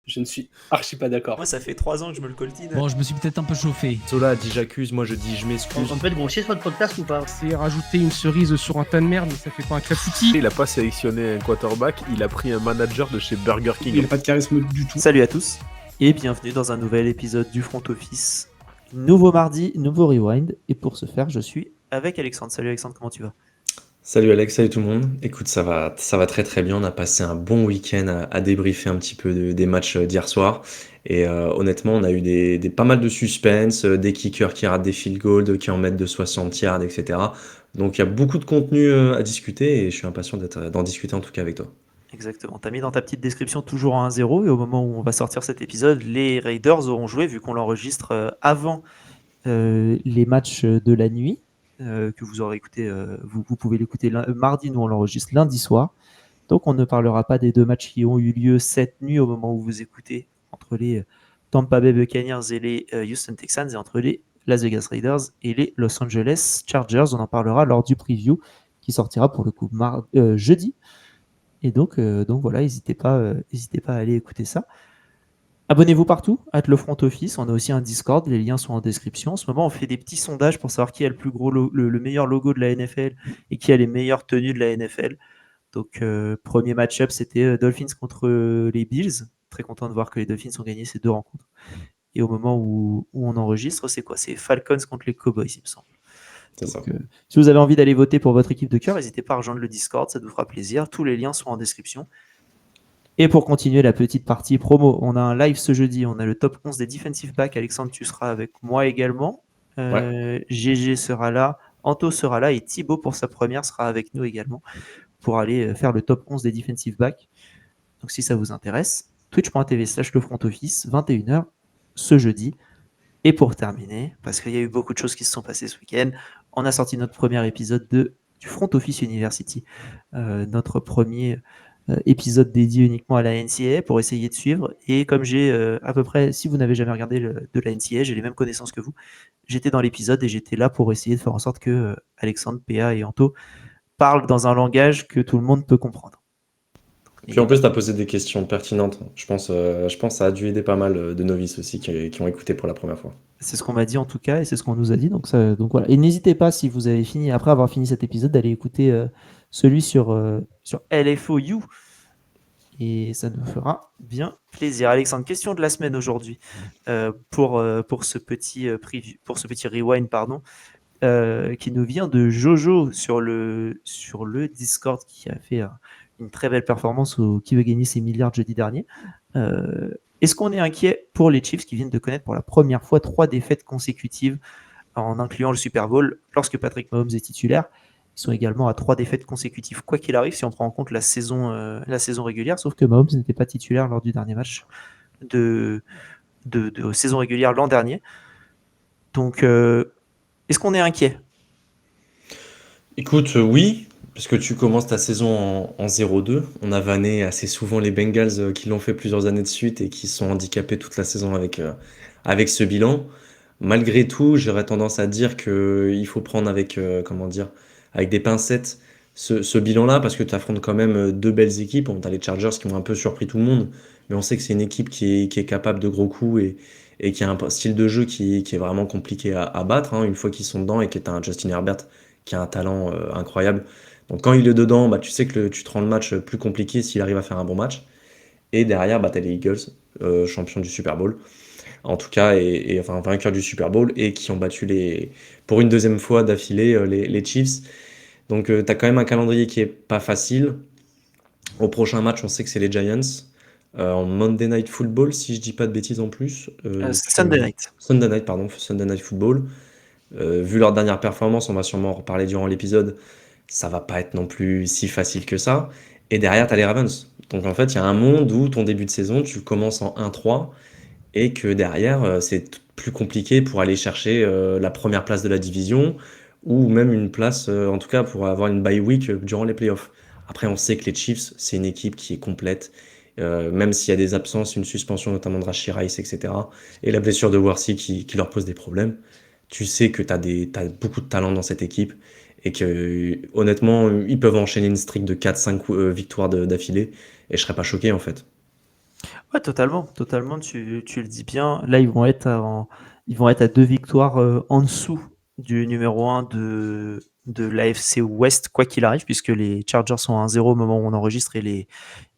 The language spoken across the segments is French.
Je ne suis archi pas d'accord. Moi, ça fait 3 ans que je me le coltine. Bon, je me suis peut-être un peu chauffé. Zola a dit j'accuse, moi je dis je m'excuse. On peut être grossier sur le podcast ou pas? C'est rajouter une cerise sur un tas de merde, mais ça fait pas un clafoutis. Il a pas sélectionné un quarterback, il a pris un manager de chez Burger King. Il n'a pas de charisme du tout. Salut à tous et bienvenue dans un nouvel épisode du Front Office. Nouveau mardi, nouveau rewind. Et pour ce faire, je suis avec Alexandre. Salut Alexandre, comment tu vas? Salut Alex, salut tout le monde. Écoute, ça va très très bien. On a passé un bon week-end à débriefer un petit peu des matchs d'hier soir. Et honnêtement, on a eu pas mal de suspense, des kickers qui ratent des field goals, qui en mettent de 60 yards, etc. Donc il y a beaucoup de contenu à discuter et je suis impatient d'en discuter en tout cas avec toi. Exactement. T'as mis dans ta petite description toujours en 1-0 et au moment où on va sortir cet épisode, les Raiders auront joué vu qu'on l'enregistre avant les matchs de la nuit que vous aurez écouté. Vous pouvez l'écouter mardi, nous on l'enregistre lundi soir. Donc on ne parlera pas des deux matchs qui ont eu lieu cette nuit au moment où vous écoutez entre les Tampa Bay Buccaneers et les Houston Texans et entre les Las Vegas Raiders et les Los Angeles Chargers. On en parlera lors du preview qui sortira pour le coup jeudi. Et donc voilà, n'hésitez pas à aller écouter ça. Abonnez-vous partout, le Front Office. On a aussi un Discord, les liens sont en description. En ce moment, on fait des petits sondages pour savoir qui a le plus gros, le meilleur logo de la NFL et qui a les meilleures tenues de la NFL. Donc, premier match-up, c'était Dolphins contre les Bills. Très content de voir que les Dolphins ont gagné ces deux rencontres. Et au moment où on enregistre, c'est quoi? C'est Falcons contre les Cowboys, il me semble. C'est ça. Donc, si vous avez envie d'aller voter pour votre équipe de cœur, n'hésitez pas à rejoindre le Discord, ça nous fera plaisir. Tous les liens sont en description. Et pour continuer la petite partie promo, on a un live ce jeudi, on a le top 11 des defensive backs. Alexandre, tu seras avec moi également. GG sera là, Anto sera là et Thibaut pour sa première sera avec nous également pour aller faire le top 11 des defensive backs. Donc si ça vous intéresse, twitch.tv/le front office, 21h ce jeudi. Et pour terminer, parce qu'il y a eu beaucoup de choses qui se sont passées ce week-end, on a sorti notre premier épisode du Front Office University, notre premier épisode dédié uniquement à la NCAA pour essayer de suivre. Et comme j'ai à peu près, si vous n'avez jamais regardé de la NCAA, j'ai les mêmes connaissances que vous, j'étais dans l'épisode et j'étais là pour essayer de faire en sorte que Alexandre, PA et Anto parlent dans un langage que tout le monde peut comprendre. Puis en plus, tu as posé des questions pertinentes. Je pense que ça a dû aider pas mal de novices aussi qui ont écouté pour la première fois. C'est ce qu'on m'a dit en tout cas et c'est ce qu'on nous a dit. Donc voilà. Et n'hésitez pas, si vous avez fini, après avoir fini cet épisode, d'aller écouter celui sur LFOU. Et ça nous fera bien plaisir. Alexandre, question de la semaine aujourd'hui pour ce petit preview, pour ce petit rewind, qui nous vient de Jojo sur le Discord qui a fait une très belle performance au Qui veut gagner ses milliards jeudi dernier. Est-ce qu'on est inquiet pour les Chiefs qui viennent de connaître pour la première fois 3 défaites consécutives en incluant le Super Bowl lorsque Patrick Mahomes est titulaire? Ils sont également à 3 défaites consécutives, quoi qu'il arrive, si on prend en compte la saison régulière, sauf que Mahomes n'était pas titulaire lors du dernier match de saison régulière l'an dernier. Donc, est-ce qu'on est inquiet? Écoute, oui, parce que tu commences ta saison en 0-2. On a vanné assez souvent les Bengals qui l'ont fait plusieurs années de suite et qui sont handicapés toute la saison avec ce bilan. Malgré tout, j'aurais tendance à dire qu'il faut prendre avec des pincettes ce bilan-là, parce que tu affrontes quand même deux belles équipes. On a les Chargers qui ont un peu surpris tout le monde, mais on sait que c'est une équipe qui est capable de gros coups et qui a un style de jeu qui est vraiment compliqué à battre, hein, une fois qu'ils sont dedans, et qui est un Justin Herbert qui a un talent incroyable. Donc quand il est dedans, tu sais que tu te rends le match plus compliqué s'il arrive à faire un bon match. Et derrière, tu as les Eagles, champions du Super Bowl, en tout cas, et enfin vainqueurs du Super Bowl, et qui ont battu pour une deuxième fois d'affilée les Chiefs. Donc tu as quand même un calendrier qui est pas facile. Au prochain match, on sait que c'est les Giants. En Monday Night Football, si je dis pas de bêtises en plus. Sunday Night. Sunday Night Football. Vu leur dernière performance, on va sûrement en reparler durant l'épisode, ça va pas être non plus si facile que ça. Et derrière, tu as les Ravens. Donc en fait, il y a un monde où ton début de saison, tu commences en 1-3, et que derrière, c'est plus compliqué pour aller chercher la première place de la division, ou même une place, en tout cas pour avoir une bye week durant les playoffs. Après, on sait que les Chiefs, c'est une équipe qui est complète, même s'il y a des absences, une suspension notamment de Rashee Rice, etc., et la blessure de Worthy qui leur pose des problèmes. Tu sais que t'as beaucoup de talent dans cette équipe, et que honnêtement, ils peuvent enchaîner une streak de 4-5 victoires d'affilée, et je serais pas choqué en fait. Ouais, totalement, totalement, tu le dis bien. Là, ils vont être à 2 victoires, en dessous du numéro 1 de l'AFC Ouest, quoi qu'il arrive, puisque les Chargers sont à 1-0 au moment où on enregistre et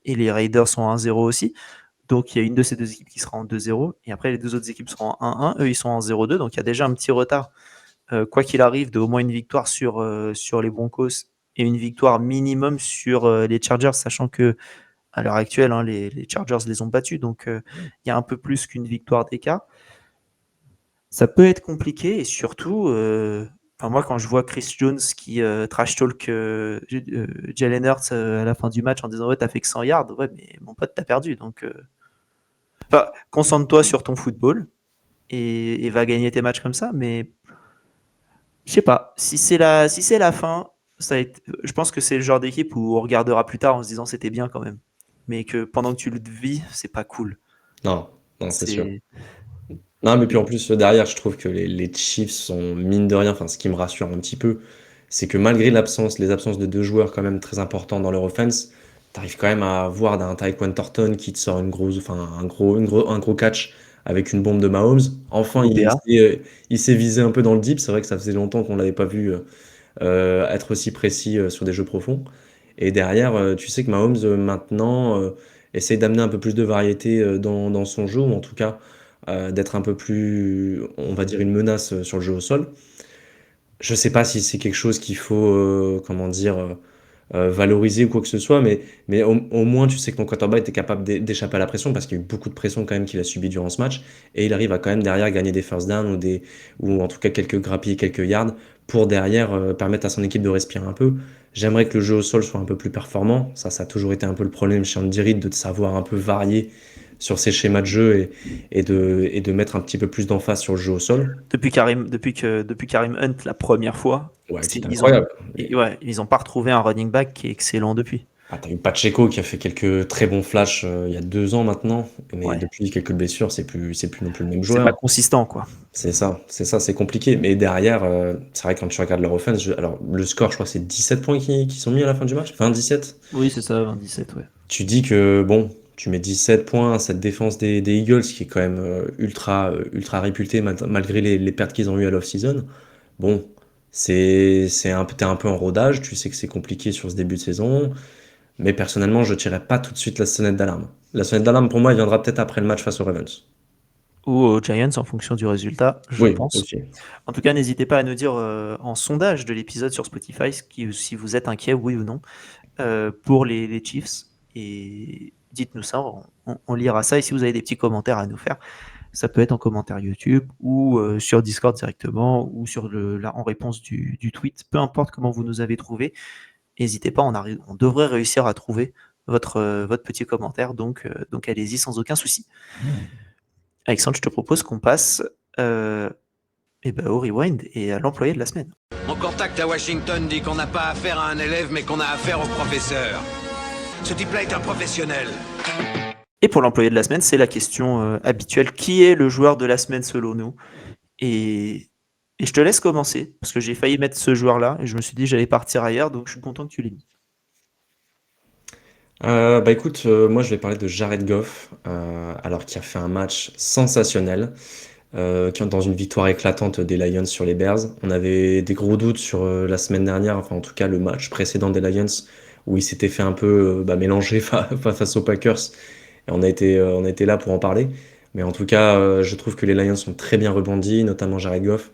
les Raiders sont à 1-0 aussi. Donc, il y a une de ces 2 équipes qui sera en 2-0 et après les 2 autres équipes seront en 1-1. Eux, ils sont en 0-2, donc il y a déjà un petit retard, quoi qu'il arrive, de au moins une victoire sur les Broncos et une victoire minimum sur, les Chargers, sachant que à l'heure actuelle, hein, les Chargers les ont battus, donc il y a un peu plus qu'une victoire d'écart. Ça peut être compliqué et surtout, enfin moi quand je vois Chris Jones qui trash talk Jalen Hurts à la fin du match en disant ouais t'as fait que 100 yards, ouais mais mon pote t'as perdu donc enfin, concentre-toi sur ton football et va gagner tes matchs comme ça, mais je sais pas si c'est la fin, je pense que c'est le genre d'équipe où on regardera plus tard en se disant c'était bien quand même, mais que pendant que tu le vis c'est pas cool. Non, non, c'est sûr. C'est Non, mais puis en plus, derrière, je trouve que les Chiefs sont, mine de rien, enfin, ce qui me rassure un petit peu, c'est que malgré les absences de deux joueurs quand même très importants dans leur offense, t'arrives quand même à voir d'un Tyquan Thornton qui te sort une grosse, enfin, un gros catch avec une bombe de Mahomes. Enfin, OBA. il s'est visé un peu dans le deep. C'est vrai que ça faisait longtemps qu'on l'avait pas vu être aussi précis sur des jeux profonds. Et derrière, tu sais que Mahomes, maintenant, essaye d'amener un peu plus de variété dans son jeu, ou en tout cas d'être un peu plus, on va dire, une menace sur le jeu au sol. Je sais pas si c'est quelque chose qu'il faut, comment dire, valoriser ou quoi que ce soit, mais au moins tu sais que ton quarterback est capable d'échapper à la pression parce qu'il y a eu beaucoup de pression quand même qu'il a subi durant ce match et il arrive à quand même derrière gagner des first downs ou en tout cas quelques grappilles, quelques yards pour derrière permettre à son équipe de respirer un peu. J'aimerais que le jeu au sol soit un peu plus performant. Ça a toujours été un peu le problème chez Andy Reid de savoir un peu varier sur ses schémas de jeu et de mettre un petit peu plus d'emphase sur le jeu au sol. Depuis Karim Hunt la première fois, Ouais, qui est ils ont, incroyable. ouais, ils ont pas retrouvé un running back qui est excellent depuis. Ah, t'as eu Pacheco qui a fait quelques très bons flashs il y a 2 ans maintenant, mais Ouais, depuis quelques blessures, c'est plus non plus le même c'est pas joueur. consistant quoi. C'est compliqué. Mais derrière, c'est vrai que quand tu regardes leur offense, alors le score, je crois que c'est 17 points qui sont mis à la fin du match, enfin 17. Oui, c'est ça, 27, ouais. Tu dis que bon, tu mets 17 points à cette défense des Eagles qui est quand même ultra réputée malgré les pertes qu'ils ont eues à l'off-season. Bon, t'es un peu en rodage, tu sais que c'est compliqué sur ce début de saison. Mais personnellement, je tirerai pas tout de suite la sonnette d'alarme. La sonnette d'alarme, pour moi, elle viendra peut-être après le match face aux Ravens. Ou aux Giants en fonction du résultat, je Oui, pense. aussi. En tout cas, n'hésitez pas à nous dire en sondage de l'épisode sur Spotify si vous êtes inquiet, oui ou non, pour les Chiefs. Et dites-nous ça, on lira ça. Et si vous avez des petits commentaires à nous faire, ça peut être en commentaire YouTube ou sur Discord directement ou en réponse du tweet. Peu importe comment vous nous avez trouvé, n'hésitez pas, on devrait réussir à trouver votre petit commentaire. Donc allez-y sans aucun souci. Alexandre, je te propose qu'on passe au rewind et à l'employé de la semaine. Mon contact à Washington dit qu'on n'a pas affaire à un élève, mais qu'on a affaire au professeur. Ce type-là est un professionnel. Et pour l'employé de la semaine, c'est la question habituelle. Qui est le joueur de la semaine selon nous et je te laisse commencer, parce que j'ai failli mettre ce joueur-là, et je me suis dit que j'allais partir ailleurs, donc je suis content que tu l'aies mis. Bah écoute, moi je vais parler de Jared Goff, alors qui a fait un match sensationnel, dans une victoire éclatante des Lions sur les Bears. On avait des gros doutes sur la semaine dernière, enfin en tout cas le match précédent des Lions, où il s'était fait un peu mélanger face aux Packers, et on a été là pour en parler. Mais en tout cas, je trouve que les Lions sont très bien rebondis, notamment Jared Goff,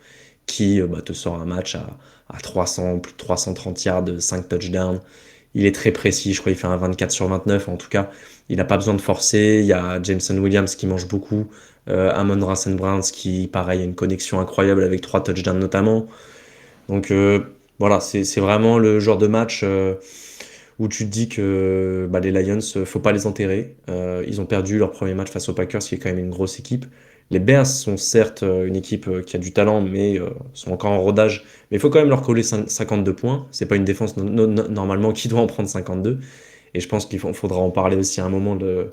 qui te sort un match à 300, plus de 330 yards, 5 touchdowns. Il est très précis, je crois qu'il fait un 24 sur 29. En tout cas, il n'a pas besoin de forcer. Il y a Jameson Williams qui mange beaucoup. Amon-Ra St. Brown qui, pareil, a une connexion incroyable avec 3 touchdowns notamment. Donc voilà, c'est vraiment le genre de match où tu te dis que les Lions, faut pas les enterrer. Ils ont perdu leur premier match face aux Packers, qui est quand même une grosse équipe. Les Bears sont certes une équipe qui a du talent, mais sont encore en rodage. Mais il faut quand même leur coller 52 points. C'est pas une défense normalement qui doit en prendre 52. Et je pense faudra en parler aussi à un moment de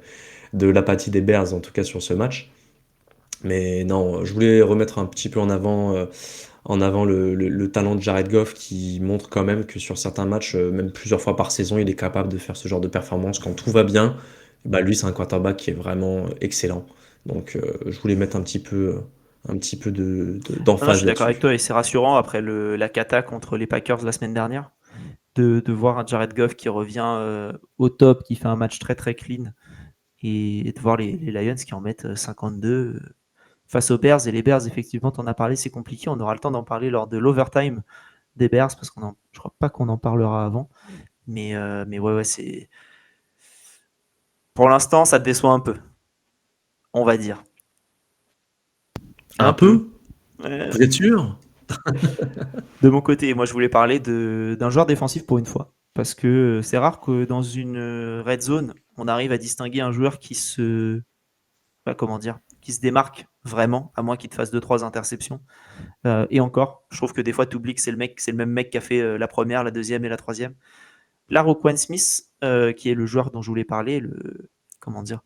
l'apathie des Bears, en tout cas sur ce match. Mais non, je voulais remettre un petit peu en avant le talent de Jared Goff qui montre quand même que sur certains matchs, même plusieurs fois par saison, il est capable de faire ce genre de performance quand tout va bien. Bah, lui, c'est un quarterback qui est vraiment excellent. Donc, je voulais mettre un petit peu Non, je d'emphase suis d'accord avec là-dessus. toi et c'est rassurant après la cata contre les Packers la semaine dernière de voir un Jared Goff qui revient au top, qui fait un match très très clean et de voir les Lions qui en mettent 52 face aux Bears. Et les Bears, effectivement, t'en as parlé, c'est compliqué. On aura le temps d'en parler lors de l'overtime des Bears parce je crois pas qu'on en parlera avant. Mais ouais, c'est. Pour l'instant, ça te déçoit un peu, on va dire. Un Un peu. peu? Vous êtes sûr? De mon côté, moi je voulais parler d'un joueur défensif pour une fois. Parce que c'est rare que dans une red zone, on arrive à distinguer un joueur comment dire, qui se démarque vraiment, à moins qu'il te fasse 2-3 interceptions. Et encore, je trouve que des fois, tu oublies que c'est le même mec qui a fait la première, la deuxième et la troisième. Là, Roquan Smith, qui est le joueur dont je voulais parler, comment dire,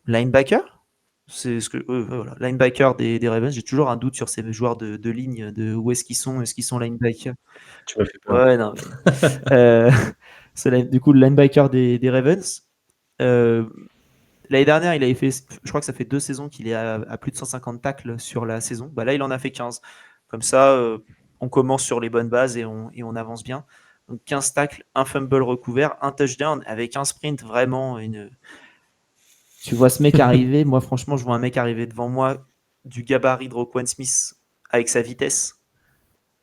linebacker. C'est ce que voilà, linebacker des Ravens. J'ai toujours un doute sur ces joueurs de ligne, de où est-ce qu'ils sont linebackers. Tu m'as fait peur. Ouais, non, mais du coup le linebacker des Ravens. Euh, L'année dernière, il avait fait, je crois que ça fait 2 saisons qu'il est à plus de 150 tacles sur la saison. Bah là, il en a fait 15. Comme ça, on commence sur les bonnes bases et on avance bien. Donc 15 tacles, un fumble recouvert, un touchdown avec un sprint vraiment Tu vois ce mec arriver, moi franchement, je vois un mec arriver devant moi du gabarit de Roquan Smith avec sa vitesse.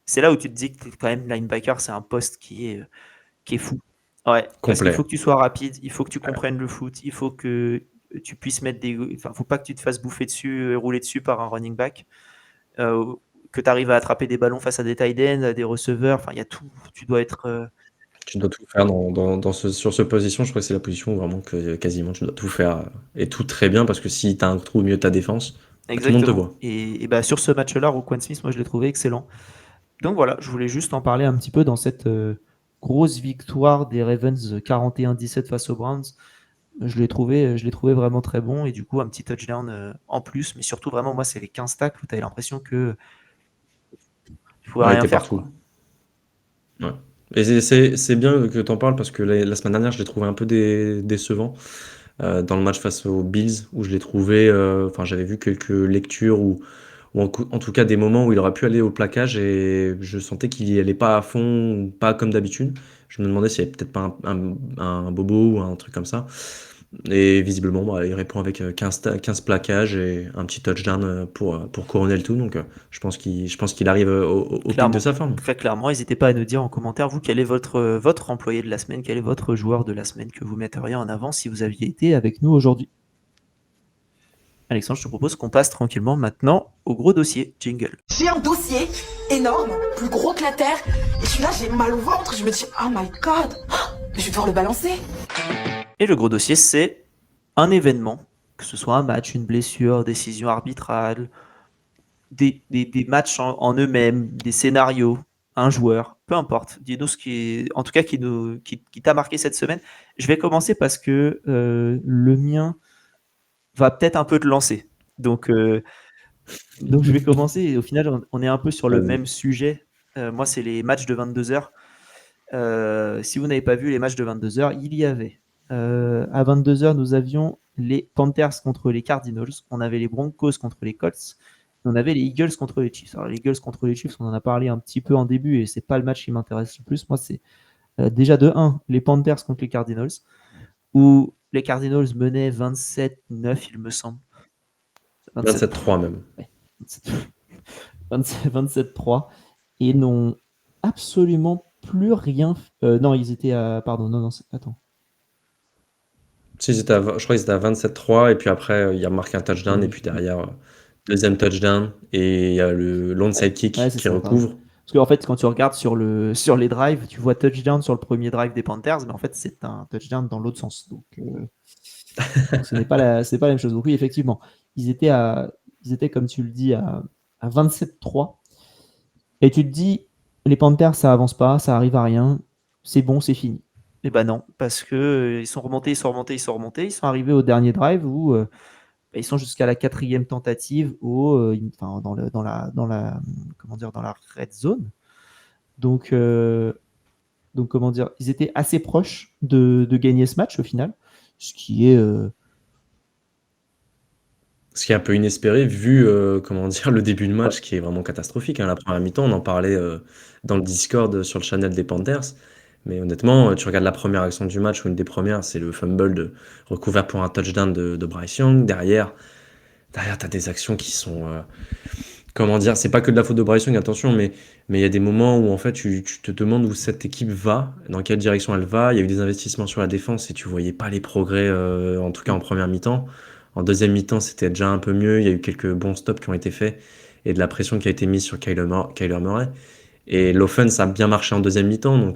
C'est là où tu te dis que quand même linebacker, c'est un poste qui est fou. Ouais, parce qu'il faut Complet. que tu sois rapide, il faut que tu comprennes le foot, il faut que tu puisses mettre Enfin, faut pas que tu te fasses bouffer dessus, rouler dessus par un running back, euh, que tu arrives à attraper des ballons face à des tight ends, à des receveurs, enfin, il y a tout. Tu dois être. Tu dois tout faire sur cette position. Je crois que c'est la position où vraiment que quasiment tu dois tout faire et tout très bien parce que si tu as un trou au milieu de ta défense, bah, tout le monde te Exactement. voit. Et bah, sur ce match-là, Roquan Smith, moi, je l'ai trouvé excellent. Donc voilà, je voulais juste en parler un petit peu dans cette grosse victoire des Ravens 41-17 face aux Browns. Je l'ai trouvé vraiment très bon et du coup un petit touchdown en plus, mais surtout vraiment moi c'est les 15 tacles où tu avais l'impression que tu pouvais Ouais, il rien était faire quoi. partout. Ouais. Et c'est bien que tu en parles parce que la semaine dernière, je l'ai trouvé un peu décevant dans le match face aux Bills où je l'ai trouvé, enfin j'avais vu quelques lectures ou en tout cas des moments où il aurait pu aller au plaquage et je sentais qu'il y allait pas à fond, ou pas comme d'habitude. Je me demandais s'il y avait peut-être pas un bobo ou un truc comme ça. Et visiblement, bah, il répond avec 15 plaquages et un petit touchdown pour couronner le tout. Donc je pense qu'il arrive au pic de Clairement, sa forme. très clairement, n'hésitez pas à nous dire en commentaire vous quel est votre employé de la semaine, quel est votre joueur de la semaine que vous metteriez en avant si vous aviez été avec nous aujourd'hui. Alexandre, je te propose qu'on passe tranquillement maintenant au gros dossier. Jingle. J'ai un dossier énorme, plus gros que la terre, et je suis là, j'ai mal au ventre, je me dis, oh my god, je vais devoir le balancer. Et le gros dossier, c'est un événement, que ce soit un match, une blessure, décision arbitrale, des matchs en eux-mêmes, des scénarios, un joueur, peu importe. Dis-nous ce en tout cas, qui t'a marqué cette semaine. Je vais commencer parce que le mien va peut-être un peu te lancer. Donc je vais commencer et au final, on est un peu sur le Vas-y. même sujet. Moi, c'est les matchs de 22 heures. Si vous n'avez pas vu les matchs de 22 heures, il y avait à 22 heures, nous avions les Panthers contre les Cardinals, on avait les Broncos contre les Colts, et on avait les Eagles contre les Chiefs. Alors les Eagles contre les Chiefs, on en a parlé un petit peu en début et c'est pas le match qui m'intéresse le plus. Moi, c'est déjà de 1 les Panthers contre les Cardinals, où les Cardinals menaient 27-9, il me semble. 27 27-3 même. ouais, 27-3 et n'ont absolument plus rien. Non, ils étaient à. Pardon, non, attends. Si, je crois qu'ils étaient à 27-3 et puis après, il a marqué un touchdown et puis derrière, deuxième touchdown et il y a le l'onside Ouais, kick c'est qui ça, pardon. recouvre. Parce qu'en fait, quand tu regardes sur les drives, tu vois touchdown sur le premier drive des Panthers, mais en fait, c'est un touchdown dans l'autre sens. Donc c'est pas la même chose. Donc oui, effectivement, ils étaient comme tu le dis, à 27-3. Et tu te dis, les Panthers, ça avance pas, ça arrive à rien, c'est bon, c'est fini. Et ben non, parce que ils sont remontés, ils sont remontés, ils sont remontés, ils sont arrivés au dernier drive où ils sont jusqu'à la 4e tentative enfin, comment dire, dans la red zone. Donc comment dire, ils étaient assez proches de gagner ce match au final. Ce qui est Ce qui est un peu inespéré vu comment dire, le début de match qui est vraiment catastrophique. Hein. La première mi-temps, on en parlait dans le Discord sur le channel des Panthers. Mais honnêtement, tu regardes la première action du match, ou une des premières, c'est le fumble recouvert pour un touchdown de Bryce Young. Derrière, tu as des actions qui sont. Comment dire, c'est pas que de la faute de Bryce Young, attention, mais il y a des moments où en fait tu te demandes où cette équipe va, dans quelle direction elle va. Il y a eu des investissements sur la défense et tu voyais pas les progrès, en tout cas en première mi-temps. En deuxième mi-temps, c'était déjà un peu mieux. Il y a eu quelques bons stops qui ont été faits et de la pression qui a été mise sur Kyler Murray. Et l'offense a bien marché en deuxième mi-temps.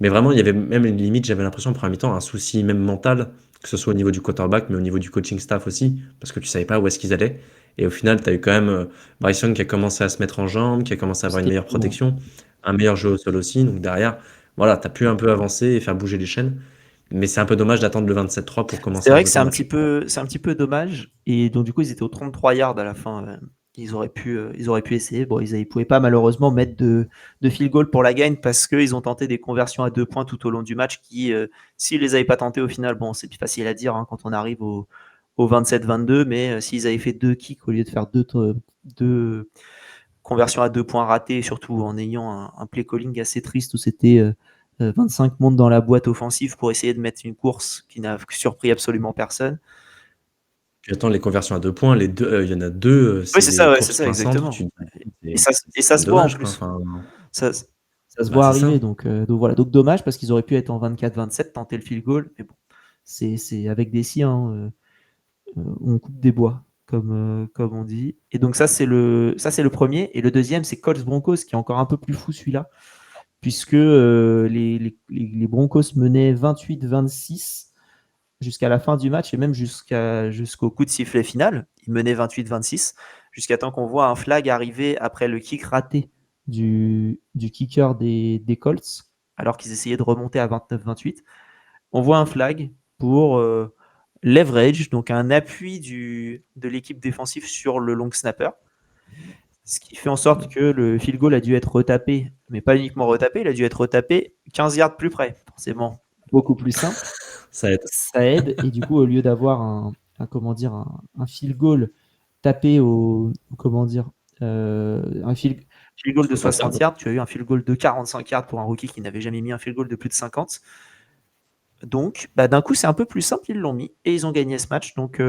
Mais vraiment, il y avait même limite, j'avais l'impression en première mi-temps, un souci même mental, que ce soit au niveau du quarterback, mais au niveau du coaching staff aussi, parce que tu savais pas où est-ce qu'ils allaient. Et au final, tu as eu quand même Bryce Young qui a commencé à se mettre en jambes, qui a commencé à avoir une meilleure protection, un meilleur jeu au sol aussi. Donc derrière, voilà, tu as pu un peu avancer et faire bouger les chaînes. Mais c'est un peu dommage d'attendre le 27-3 pour commencer C'est à vrai que jouer c'est ton un match. c'est un petit peu dommage. Et donc, du coup, ils étaient aux 33 yards à la fin. Ils auraient pu essayer. Bon, ils pouvaient pas malheureusement mettre de field goal pour la gagne parce qu'ils ont tenté des conversions à 2 points tout au long du match qui, s'ils les avaient pas tentés au final, bon, c'est plus facile à dire hein, quand on arrive au 27-22, mais s'ils avaient fait 2 kicks au lieu de faire deux conversions à 2 points ratées, surtout en ayant un play calling assez triste où c'était 25 montes dans la boîte offensive pour essayer de mettre une course qui n'a surpris absolument personne. Puis attends, les conversions à 2 points, il y en a 2, Oui, c'est c'est ça, des ouais, courses c'est ça, plein centre. exactement. C'est Et ça c'est se voit en dommage, quoi. plus. Enfin, Ça se bah, voit c'est ça. arriver. Donc voilà. Donc dommage parce qu'ils auraient pu être en 24-27, tenter le field goal. Mais bon, c'est avec des scies, hein, on coupe des bois, comme on dit. Et donc ça, c'est le premier. Et le deuxième, c'est Colts Broncos, qui est encore un peu plus fou celui-là, puisque les Broncos menaient 28-26 jusqu'à la fin du match et même jusqu'au coup de sifflet final. Ils menaient 28-26 jusqu'à temps qu'on voit un flag arriver après le kick raté du kicker des Colts, alors qu'ils essayaient de remonter à 29-28. On voit un flag pour leverage, donc un appui de l'équipe défensive sur le long snapper. Ce qui fait en sorte que le field goal a dû être retapé, mais pas uniquement retapé, il a dû être retapé 15 yards plus près, forcément. Beaucoup plus simple. Ça aide. Ça aide, et du coup, au lieu d'avoir un field goal tapé un field goal de 60 yards, tu as eu un field goal de 45 yards pour un rookie qui n'avait jamais mis un field goal de plus de 50. Donc, d'un coup, c'est un peu plus simple, ils l'ont mis et ils ont gagné ce match. Donc,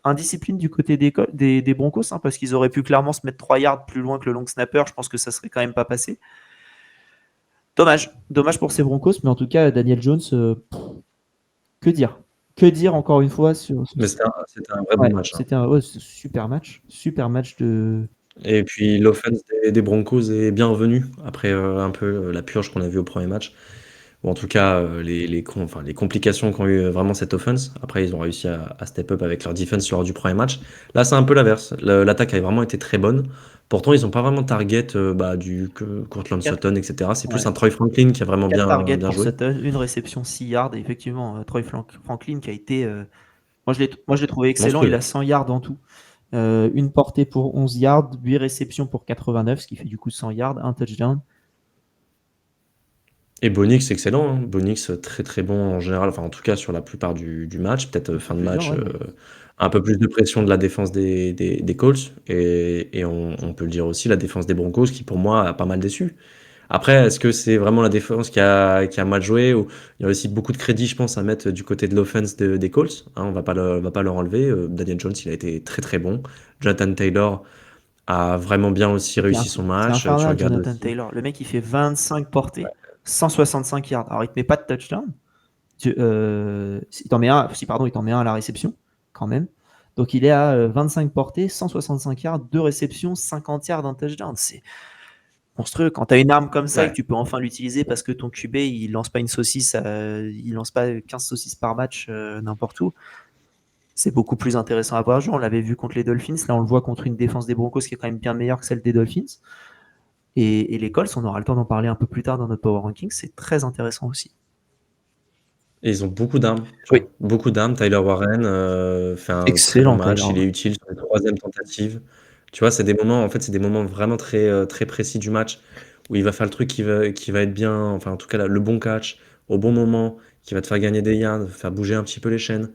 indiscipline du côté des Broncos, hein, parce qu'ils auraient pu clairement se mettre 3 yards plus loin que le long snapper. Je pense que ça serait quand même pas passé. Dommage pour ces Broncos, mais en tout cas, Daniel Jones, que dire encore une fois sur Mais c'était un vrai bon match. Hein. C'était un super match de. Et puis l'offense des Broncos est bien revenue après un peu la purge qu'on a vue au premier match. Ou en tout cas, les complications qu'ont eu vraiment cette offense. Après, ils ont réussi à step up avec leur defense lors du premier match. Là, c'est un peu l'inverse. L'attaque a vraiment été très bonne. Pourtant, ils n'ont pas vraiment target du Courtland Sutton, etc. C'est plus un Troy Franklin qui a vraiment 4 bien pour joué. Sutton, une réception 6 yards. Et effectivement, Troy Franklin qui a été. Moi, je l'ai trouvé excellent. Monstrueux. Il a 100 yards en tout. Une portée pour 11 yards, 8 réceptions pour 89, ce qui fait du coup 100 yards, un touchdown. Et Bonix, excellent. Hein. Bonix, très très bon en général, enfin en tout cas sur la plupart du match. Peut-être fin de match, un peu plus de pression de la défense des Colts. Et on peut le dire aussi, la défense des Broncos qui pour moi a pas mal déçu. Après, est-ce que c'est vraiment la défense qui a mal joué ou il y a aussi beaucoup de crédit, je pense, à mettre du côté de l'offense des Colts. Hein, on va pas leur enlever. Daniel Jones, il a été très très bon. Jonathan Taylor a vraiment bien aussi réussi son match. C'est infernal, Jonathan aussi. Taylor. Le mec, il fait 25 portées, 165 yards. Alors, il te met pas de touchdown. Il t'en met un à la réception, quand même. Donc, il est à 25 portées, 165 yards, 2 réceptions, 50 yards, un touchdown. C'est monstrueux. Quand tu as une arme comme ça et que tu peux enfin l'utiliser parce que ton QB, il lance pas une saucisse, il lance pas 15 saucisses par match n'importe où. C'est beaucoup plus intéressant à voir jouer. On l'avait vu contre les Dolphins. Là, on le voit contre une défense des Broncos qui est quand même bien meilleure que celle des Dolphins. Et les Colts, on aura le temps d'en parler un peu plus tard dans notre Power Ranking. C'est très intéressant aussi. Et ils ont beaucoup d'armes. Oui. Beaucoup d'armes. Tyler Warren fait un Excellent très bon match. Tyler. Il est utile sur les troisième tentatives. Tu vois, c'est des moments vraiment très, très précis du match où il va faire le truc qui va être bien, enfin en tout cas le bon catch au bon moment, qui va te faire gagner des yards, faire bouger un petit peu les chaînes.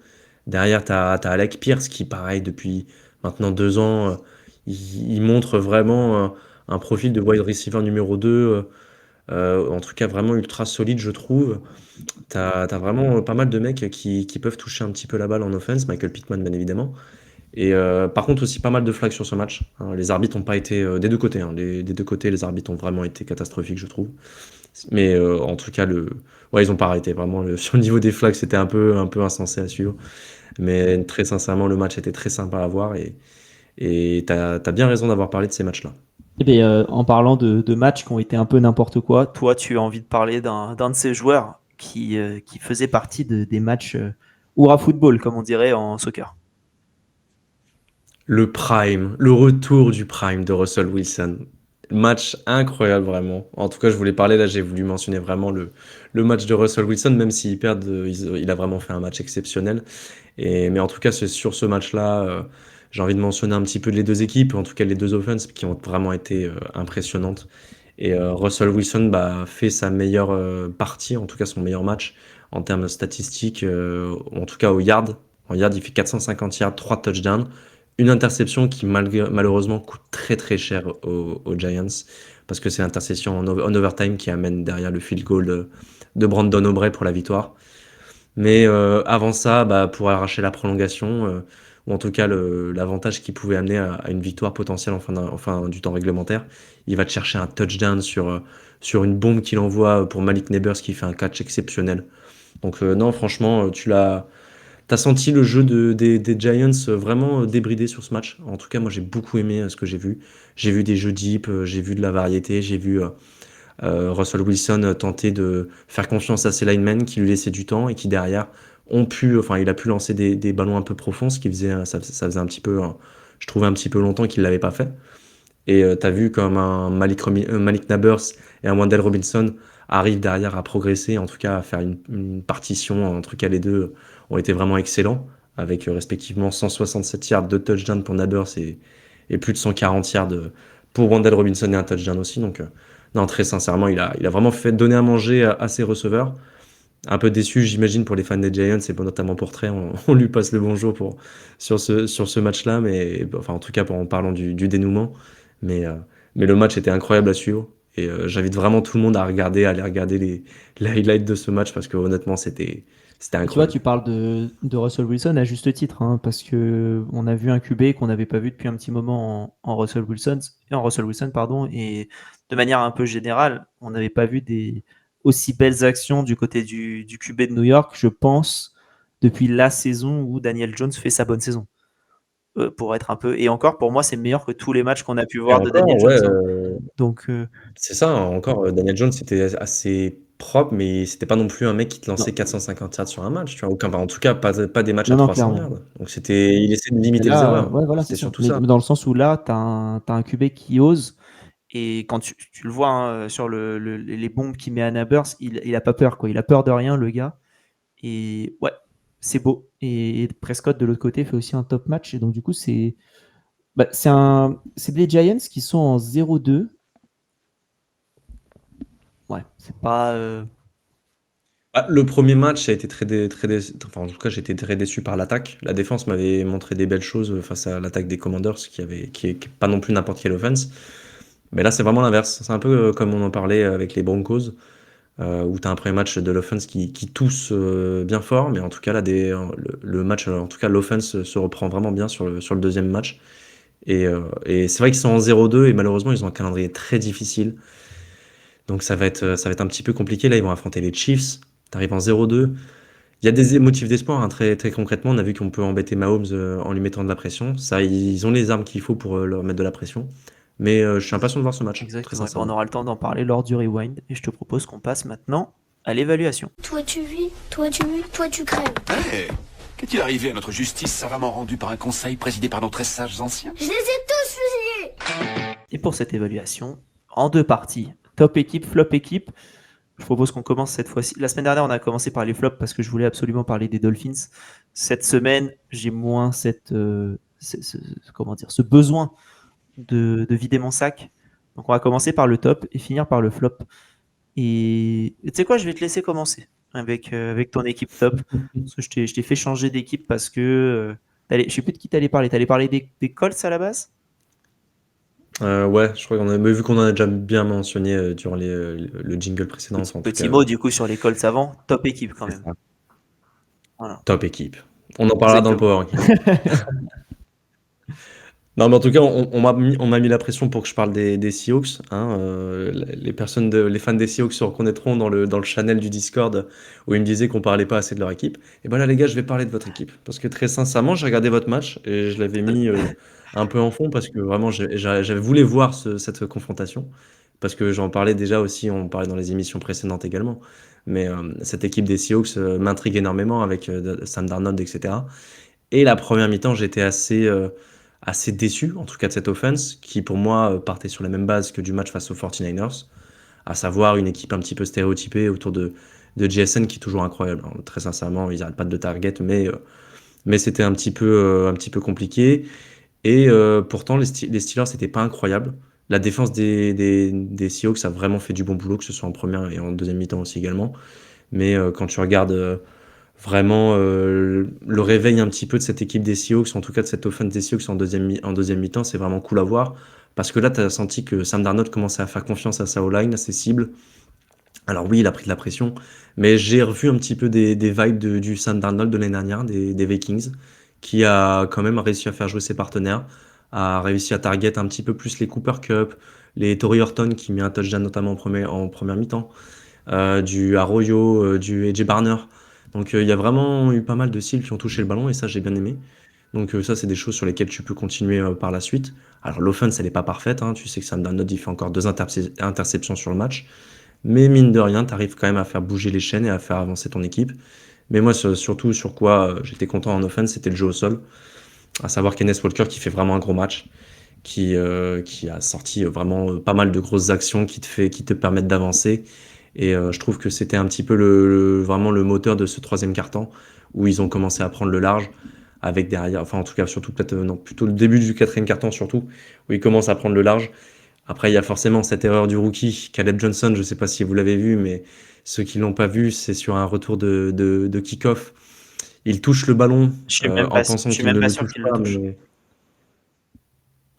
Derrière, tu as Alec Pierce qui, pareil, depuis maintenant 2 ans, il montre vraiment un profil de wide receiver numéro 2, en tout cas vraiment ultra solide, je trouve. T'as vraiment pas mal de mecs qui peuvent toucher un petit peu la balle en offense, Michael Pittman bien évidemment. Et par contre aussi pas mal de flags sur ce match, hein. Les arbitres n'ont pas été des deux côtés, hein. Des deux côtés, les arbitres ont vraiment été catastrophiques, je trouve. Mais en tout cas, ouais, ils ont pas arrêté. Vraiment, sur le niveau des flags, c'était un peu insensé à suivre. Mais très sincèrement, le match était très sympa à voir et t'as bien raison d'avoir parlé de ces matchs-là. Eh bien, en parlant de matchs qui ont été un peu n'importe quoi, toi, tu as envie de parler d'un de ces joueurs qui faisait partie des matchs Hurrah football, comme on dirait en soccer. Le prime, le retour du prime de Russell Wilson. Match incroyable vraiment. En tout cas, je voulais parler là, j'ai voulu mentionner vraiment le match de Russell Wilson, même s'ils perdent, il a vraiment fait un match exceptionnel. Mais en tout cas, sur ce match-là, j'ai envie de mentionner un petit peu les deux équipes, en tout cas les deux offenses qui ont vraiment été impressionnantes. Et Russell Wilson fait sa meilleure partie, en tout cas son meilleur match en termes statistiques, en tout cas au yard. En yard, il fait 450 yards, 3 touchdowns, une interception qui malheureusement coûte très très cher aux Giants, parce que c'est l'interception en overtime qui amène derrière le field goal de Brandon Aubrey pour la victoire. Mais avant ça, pour arracher la prolongation, ou en tout cas l'avantage qu'il pouvait amener à une victoire potentielle en fin du temps réglementaire, il va te chercher un touchdown sur une bombe qu'il envoie pour Malik Neighbors qui fait un catch exceptionnel. Donc non, franchement, t'as senti le jeu des Giants vraiment débridé sur ce match. En tout cas, moi j'ai beaucoup aimé ce que j'ai vu. J'ai vu des jeux deep, j'ai vu de la variété, j'ai vu Russell Wilson tenter de faire confiance à ses linemen qui lui laissaient du temps et qui derrière il a pu lancer des ballons un peu profonds, ce qui faisait, ça faisait un petit peu, je trouvais un petit peu longtemps qu'il l'avait pas fait. Et t'as vu comme un Malik Neighbors et un Wendell Robinson arrivent derrière à progresser, en tout cas à faire une partition entre cas les deux ont été vraiment excellents, avec respectivement 167 yards de touchdown pour Neighbors et plus de 140 yards pour Wendell Robinson et un touchdown aussi. Donc non, très sincèrement, il a vraiment fait donner à manger à ses receveurs. Un peu déçu, j'imagine, pour les fans des Giants, et notamment pour Trey, on lui passe le bonjour sur ce match-là, mais enfin, en tout cas, en parlant du dénouement. Mais le match était incroyable à suivre, et j'invite vraiment tout le monde à aller regarder les highlights de ce match, parce que honnêtement, c'était Tu vois, incroyable. tu parles de Russell Wilson à juste titre, hein, parce que on a vu un QB qu'on n'avait pas vu depuis un petit moment en Russell Wilson, pardon, et de manière un peu générale, on n'avait pas vu des aussi belles actions du côté du QB de New York, je pense, depuis la saison où Daniel Jones fait sa bonne saison. Pour être un peu, et encore pour moi, c'est meilleur que tous les matchs qu'on a pu Et voir de encore, Daniel ouais, Jones, hein. Donc c'est ça, hein, encore, Daniel Jones, c'était assez propre, mais c'était pas non plus un mec qui te non, lançait 450 yards sur un match, tu vois. En tout cas, pas des matchs à non, 300 clairement. yards. Donc il essayait de Mais limiter les là, erreurs. ouais, voilà, c'est C'était ça. surtout Mais ça. dans le sens où là, t'as un QB qui ose. Et quand tu le vois, hein, sur les bombes qu'il met à Neighbors, il a pas peur, quoi. Il a peur de rien, le gars. Et ouais, c'est beau. Et Prescott, de l'autre côté, fait aussi un top match. Et donc, du coup, c'est des Giants qui sont en 0-2. Ouais, c'est pas. Le premier match a été enfin, en tout cas, j'étais très déçu par l'attaque. La défense m'avait montré des belles choses face à l'attaque des Commanders, qui est pas non plus n'importe quelle offense. Mais là, c'est vraiment l'inverse. C'est un peu comme on en parlait avec les Broncos, où tu as un premier match de l'offense qui tousse bien fort, mais en tout cas, là, le match, en tout cas, l'offense se reprend vraiment bien sur le deuxième match. Et c'est vrai qu'ils sont en 0-2 et malheureusement, ils ont un calendrier très difficile. Donc ça va être un petit peu compliqué. Là, ils vont affronter les Chiefs. T'arrives en 0-2. Il y a des motifs d'espoir, hein, très, très concrètement. On a vu qu'on peut embêter Mahomes en lui mettant de la pression. Ça, ils ont les armes qu'il faut pour leur mettre de la pression. Mais je suis impatient de voir ce match, très Exactement. On sincèrement. aura le temps d'en parler lors du rewind. Et je te propose qu'on passe maintenant à l'évaluation. Toi tu vis, toi tu vis, toi tu crèves. Hé, qu'est-il arrivé à notre justice savamment rendue par un conseil présidé par nos très sages anciens? Je les ai tous fusillés. Et pour cette évaluation, en 2 parties, top équipe, flop équipe. Je propose qu'on commence cette fois-ci. La semaine dernière, on a commencé par les flops parce que je voulais absolument parler des Dolphins. Cette semaine, j'ai moins ce besoin de vider mon sac. Donc, on va commencer par le top et finir par le flop. Et tu sais quoi, je vais te laisser commencer. avec ton équipe top. Parce que je t'ai fait changer d'équipe parce que je sais plus de qui t'allais parler. T'allais parler des Colts à la base? Ouais, je crois mais vu qu'on en a déjà bien mentionné durant le jingle précédent, en tout Petit cas, mot du coup sur les Colts avant. Top équipe quand c'est même. ça. Voilà. Top équipe. On en parlera dans le Exactement. Power Ranking. Non, mais en tout cas, on m'a mis la pression pour que je parle des Seahawks. Hein, les fans des Seahawks se reconnaîtront dans le channel du Discord où ils me disaient qu'on parlait pas assez de leur équipe. Et ben là, les gars, je vais parler de votre équipe. Parce que très sincèrement, j'ai regardé votre match et je l'avais mis un peu en fond parce que vraiment, j'avais voulu voir cette confrontation. Parce que j'en parlais déjà aussi, on parlait dans les émissions précédentes également. Mais cette équipe des Seahawks m'intrigue énormément avec Sam Darnold, etc. Et la première mi-temps, j'étais assez déçu, en tout cas de cette offense, qui pour moi partait sur la même base que du match face aux 49ers, à savoir une équipe un petit peu stéréotypée autour de JSN qui est toujours incroyable. Hein. Très sincèrement, ils n'arrêtent pas de le target, mais c'était un petit peu compliqué. Et pourtant, les Steelers, c'était pas incroyable. La défense des Seahawks a vraiment fait du bon boulot, que ce soit en première et en deuxième mi-temps aussi également. Mais quand tu regardes vraiment le réveil un petit peu de cette équipe des Seahawks, en tout cas de cette offense des Seahawks en deuxième mi-temps, c'est vraiment cool à voir. Parce que là, tu as senti que Sam Darnold commençait à faire confiance à sa O-line, à ses cibles. Alors oui, il a pris de la pression, mais j'ai revu un petit peu des vibes du Sam Darnold de l'année dernière, des Vikings, qui a quand même réussi à faire jouer ses partenaires, a réussi à target un petit peu plus les Cooper Kupp, les Torrey Horton qui met un touchdown notamment en première mi-temps, du Arroyo, du AJ Barner. Donc il y a vraiment eu pas mal de cibles qui ont touché le ballon et ça j'ai bien aimé. Donc ça c'est des choses sur lesquelles tu peux continuer par la suite. Alors l'offense elle n'est pas parfaite, hein. Tu sais que Sam Darnold il fait encore 2 interceptions sur le match. Mais mine de rien, tu arrives quand même à faire bouger les chaînes et à faire avancer ton équipe. Mais moi surtout sur quoi j'étais content en offense, c'était le jeu au sol. À savoir Kenneth Walker qui fait vraiment un gros match. Qui a sorti vraiment pas mal de grosses actions qui te permettent d'avancer. Et je trouve que c'était un petit peu vraiment le moteur de ce troisième quart-temps où ils ont commencé à prendre le large avec derrière, enfin en tout cas surtout peut-être non, plutôt le début du quatrième quart-temps surtout où ils commencent à prendre le large. Après il y a forcément cette erreur du rookie Caleb Johnson, je sais pas si vous l'avez vu, mais ceux qui l'ont pas vu, c'est sur un retour de kick-off. Il touche le ballon en pensant qu'il ne le touche pas, mais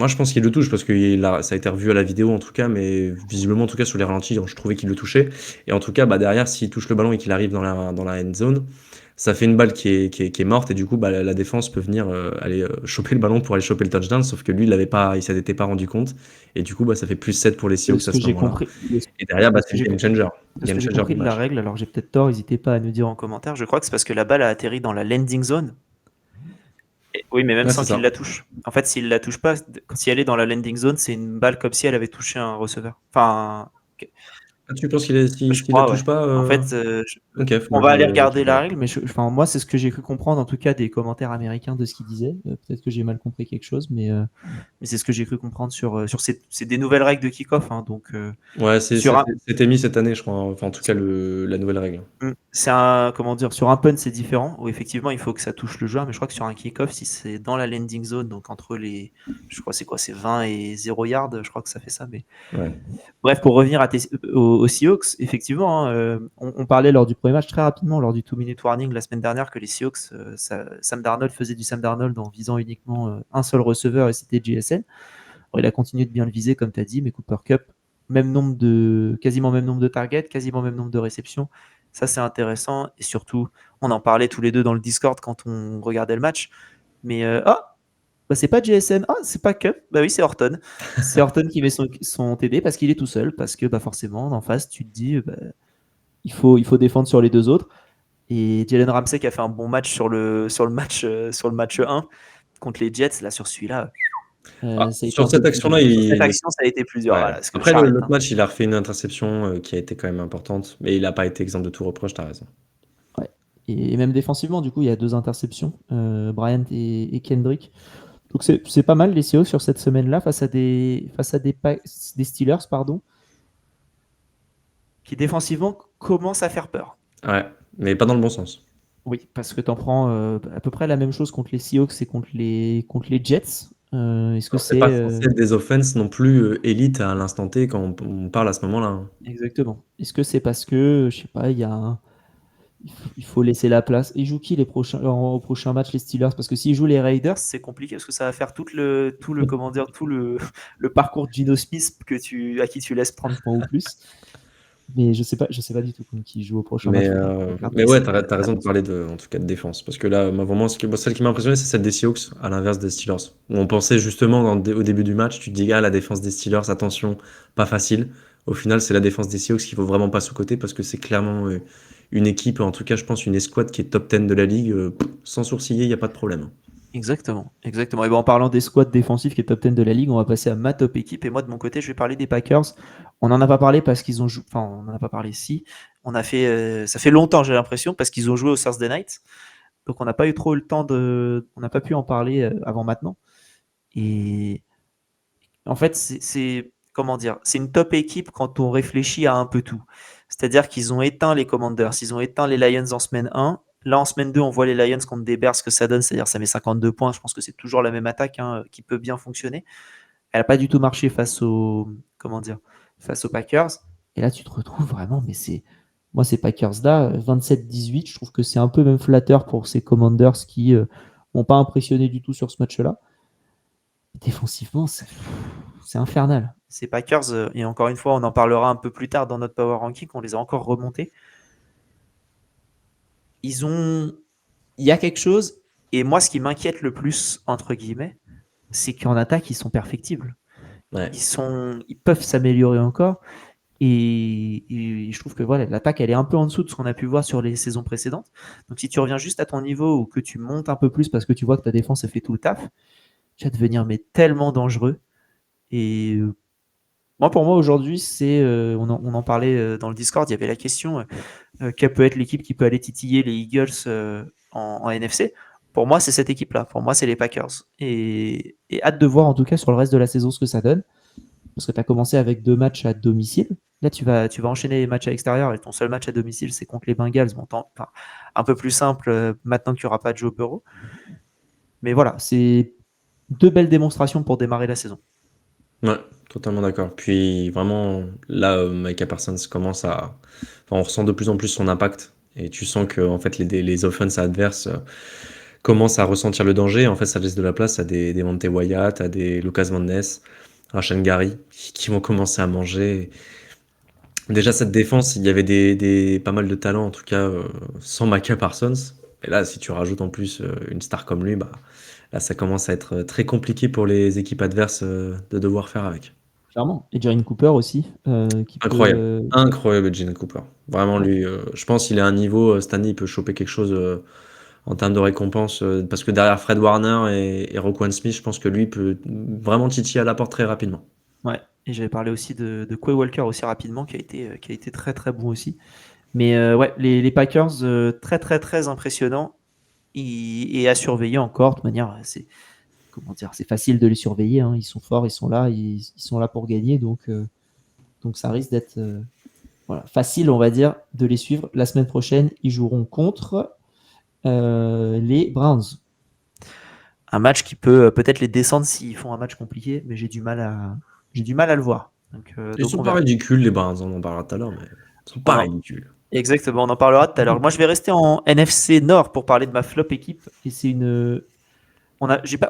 moi, je pense qu'il le touche parce que ça a été revu à la vidéo en tout cas, mais visiblement en tout cas sur les ralentis, je trouvais qu'il le touchait. Et en tout cas, derrière, s'il touche le ballon et qu'il arrive dans la end zone, ça fait une balle qui est morte et du coup, la défense peut venir aller choper le ballon pour aller choper le touchdown, sauf que lui, il s'en était pas rendu compte. Et du coup, ça fait plus 7 pour les Seahawks à ce moment-là. Et derrière, c'est le game changer. Ce que j'ai compris de la règle, alors j'ai peut-être tort, n'hésitez pas à nous dire en commentaire. Je crois que c'est parce que la balle a atterri dans la landing zone. Oui, mais même sans qu'il la touche. En fait, s'il la touche pas, si elle est dans la landing zone, c'est une balle comme si elle avait touché un receveur. Enfin, tu penses s'il la touche pas En fait, on va aller regarder la règle, mais moi, c'est ce que j'ai cru comprendre, en tout cas, des commentaires américains de ce qu'ils disaient. Peut-être que j'ai mal compris quelque chose, mais c'est ce que j'ai cru comprendre sur c'est des nouvelles règles de kick-off. Hein, donc, ouais, c'était mis cette année, je crois. Enfin, en tout cas, la nouvelle règle. C'est sur un punt, c'est différent, où effectivement, il faut que ça touche le joueur, mais je crois que sur un kick-off, si c'est dans la landing zone, donc entre je crois c'est 20 et 0 yards, je crois que ça fait ça, mais... Ouais. Bref, pour revenir aux Seahawks, effectivement, on parlait lors du premier match très rapidement, lors du 2-minute warning la semaine dernière, que les Seahawks, Sam Darnold faisait du Sam Darnold en visant uniquement un seul receveur et c'était JSN. Alors, il a continué de bien le viser, comme tu as dit, mais Cooper Kupp, quasiment même nombre de targets, quasiment même nombre de réceptions. Ça, c'est intéressant. Et surtout, on en parlait tous les deux dans le Discord quand on regardait le match. Mais c'est pas JSN, c'est pas Kupp, oui, c'est Horton. C'est Horton qui met son TD parce qu'il est tout seul, parce que forcément, en face, tu te dis, il faut défendre sur les deux autres. Et Jalen Ramsey qui a fait un bon match sur le match 1 contre les Jets, là sur celui-là. Sur cette action-là, ça a été plusieurs. Ouais. Voilà, après, l'autre match, il a refait une interception qui a été quand même importante, mais il n'a pas été exempt de tout reproche, t'as raison. Ouais. Et même défensivement, du coup, il y a 2 interceptions, Bryant et Kendrick. Donc c'est pas mal les Seahawks sur cette semaine-là face à des Steelers, qui défensivement commencent à faire peur. Ouais, mais pas dans le bon sens. Oui, parce que t'en prends à peu près la même chose contre les Seahawks et contre les Jets. Est-ce que c'est pas censé être des offenses non plus élites à l'instant T quand on parle à ce moment-là. Exactement. Est-ce que c'est parce que, je sais pas, il y a il faut laisser la place. Ils jouent qui au prochain match, les Steelers? Parce que s'ils jouent les Raiders, c'est compliqué parce que ça va faire comment dire, le parcours de Geno Smith à qui tu laisses prendre point ou plus. Mais je sais pas du tout contre qui joue au prochain match. Mais ouais, t'as raison de parler en tout cas de défense. Parce que là, vraiment, celle qui m'a impressionné, c'est celle des Seahawks, à l'inverse des Steelers. Où on pensait justement au début du match, tu te dis, la défense des Steelers, attention, pas facile. Au final, c'est la défense des Seahawks qu'il faut vraiment pas sous-coter parce que c'est clairement une équipe, en tout cas, je pense, une escouade qui est top 10 de la ligue. Sans sourciller, il n'y a pas de problème. Exactement. Et ben, en parlant des squads défensifs qui est top 10 de la ligue, on va passer à ma top équipe. Et moi, de mon côté, je vais parler des Packers. On n'en a pas parlé parce qu'ils ont joué. Enfin, on n'en a pas parlé si. Ça fait longtemps, j'ai l'impression, parce qu'ils ont joué au Thursday Night. Donc, on n'a pas eu trop le temps on n'a pas pu en parler avant maintenant. Et en fait, comment dire, c'est une top équipe quand on réfléchit à un peu tout. C'est-à-dire qu'ils ont éteint les Commanders, ils ont éteint les Lions en semaine 1. Là, en semaine 2, on voit les Lions contre des Bears, ce que ça donne, c'est-à-dire ça met 52 points. Je pense que c'est toujours la même attaque qui peut bien fonctionner. Elle n'a pas du tout marché face aux Packers. Et là, tu te retrouves vraiment, mais moi, ces Packers-là, 27-18, je trouve que c'est un peu même flatteur pour ces Commanders qui m'ont pas impressionné du tout sur ce match-là. Défensivement, c'est infernal. Ces Packers, et encore une fois, on en parlera un peu plus tard dans notre Power Ranking, on les a encore remontés. Il y a quelque chose, et moi, ce qui m'inquiète le plus, entre guillemets, c'est qu'en attaque, ils sont perfectibles. Ouais. Ils peuvent s'améliorer encore, et je trouve que voilà, l'attaque, elle est un peu en dessous de ce qu'on a pu voir sur les saisons précédentes. Donc, si tu reviens juste à ton niveau, ou que tu montes un peu plus parce que tu vois que ta défense, elle fait tout le taf, tu vas devenir tellement dangereux. Et pour moi, aujourd'hui, on en parlait dans le Discord, il y avait la question quelle peut être l'équipe qui peut aller titiller les Eagles en NFC. Pour moi, c'est cette équipe-là. Pour moi, c'est les Packers. Et hâte de voir, en tout cas, sur le reste de la saison, ce que ça donne. Parce que tu as commencé avec 2 matchs à domicile. Là, tu vas enchaîner les matchs à l'extérieur. Et ton seul match à domicile, c'est contre les Bengals. Un peu plus simple maintenant qu'il n'y aura pas de Joe Burrow. Mais voilà, c'est 2 belles démonstrations pour démarrer la saison. Ouais, totalement d'accord. Puis vraiment, là, Micah Parsons commence on ressent de plus en plus son impact. Et tu sens que en fait, les offenses adverses commencent à ressentir le danger. En fait, ça laisse de la place à des Monte Wyatt, à des Lucas Van Ness, Rashan Gary, qui vont commencer à manger. Déjà, cette défense, il y avait pas mal de talent, en tout cas, sans Micah Parsons. Et là, si tu rajoutes en plus une star comme lui, là, ça commence à être très compliqué pour les équipes adverses de devoir faire avec. Clairement. Et Jaren Cooper aussi. Incroyable, Jalen Cooper. Vraiment, lui, je pense qu'il est à un niveau, Stanley, il peut choper quelque chose en termes de récompense. Parce que derrière Fred Warner et Roquan Smith, je pense que lui peut vraiment titiller à la porte très rapidement. Ouais, et j'avais parlé aussi de Quay Walker aussi rapidement, qui a été très très bon aussi. Mais ouais, les Packers, très très très impressionnants. Et à surveiller encore, de toute manière, c'est facile de les surveiller, hein. Ils sont forts, ils sont là pour gagner, donc ça risque d'être facile, on va dire, de les suivre. La semaine prochaine, ils joueront contre les Browns. Un match qui peut peut-être les descendre s'ils font un match compliqué, mais j'ai du mal à le voir. Ils sont pas ridicules, les Browns, on en parlera tout à l'heure, mais ils sont pas ridicules. Exactement, on en parlera tout à l'heure. Moi, je vais rester en NFC Nord pour parler de ma flop équipe. Et c'est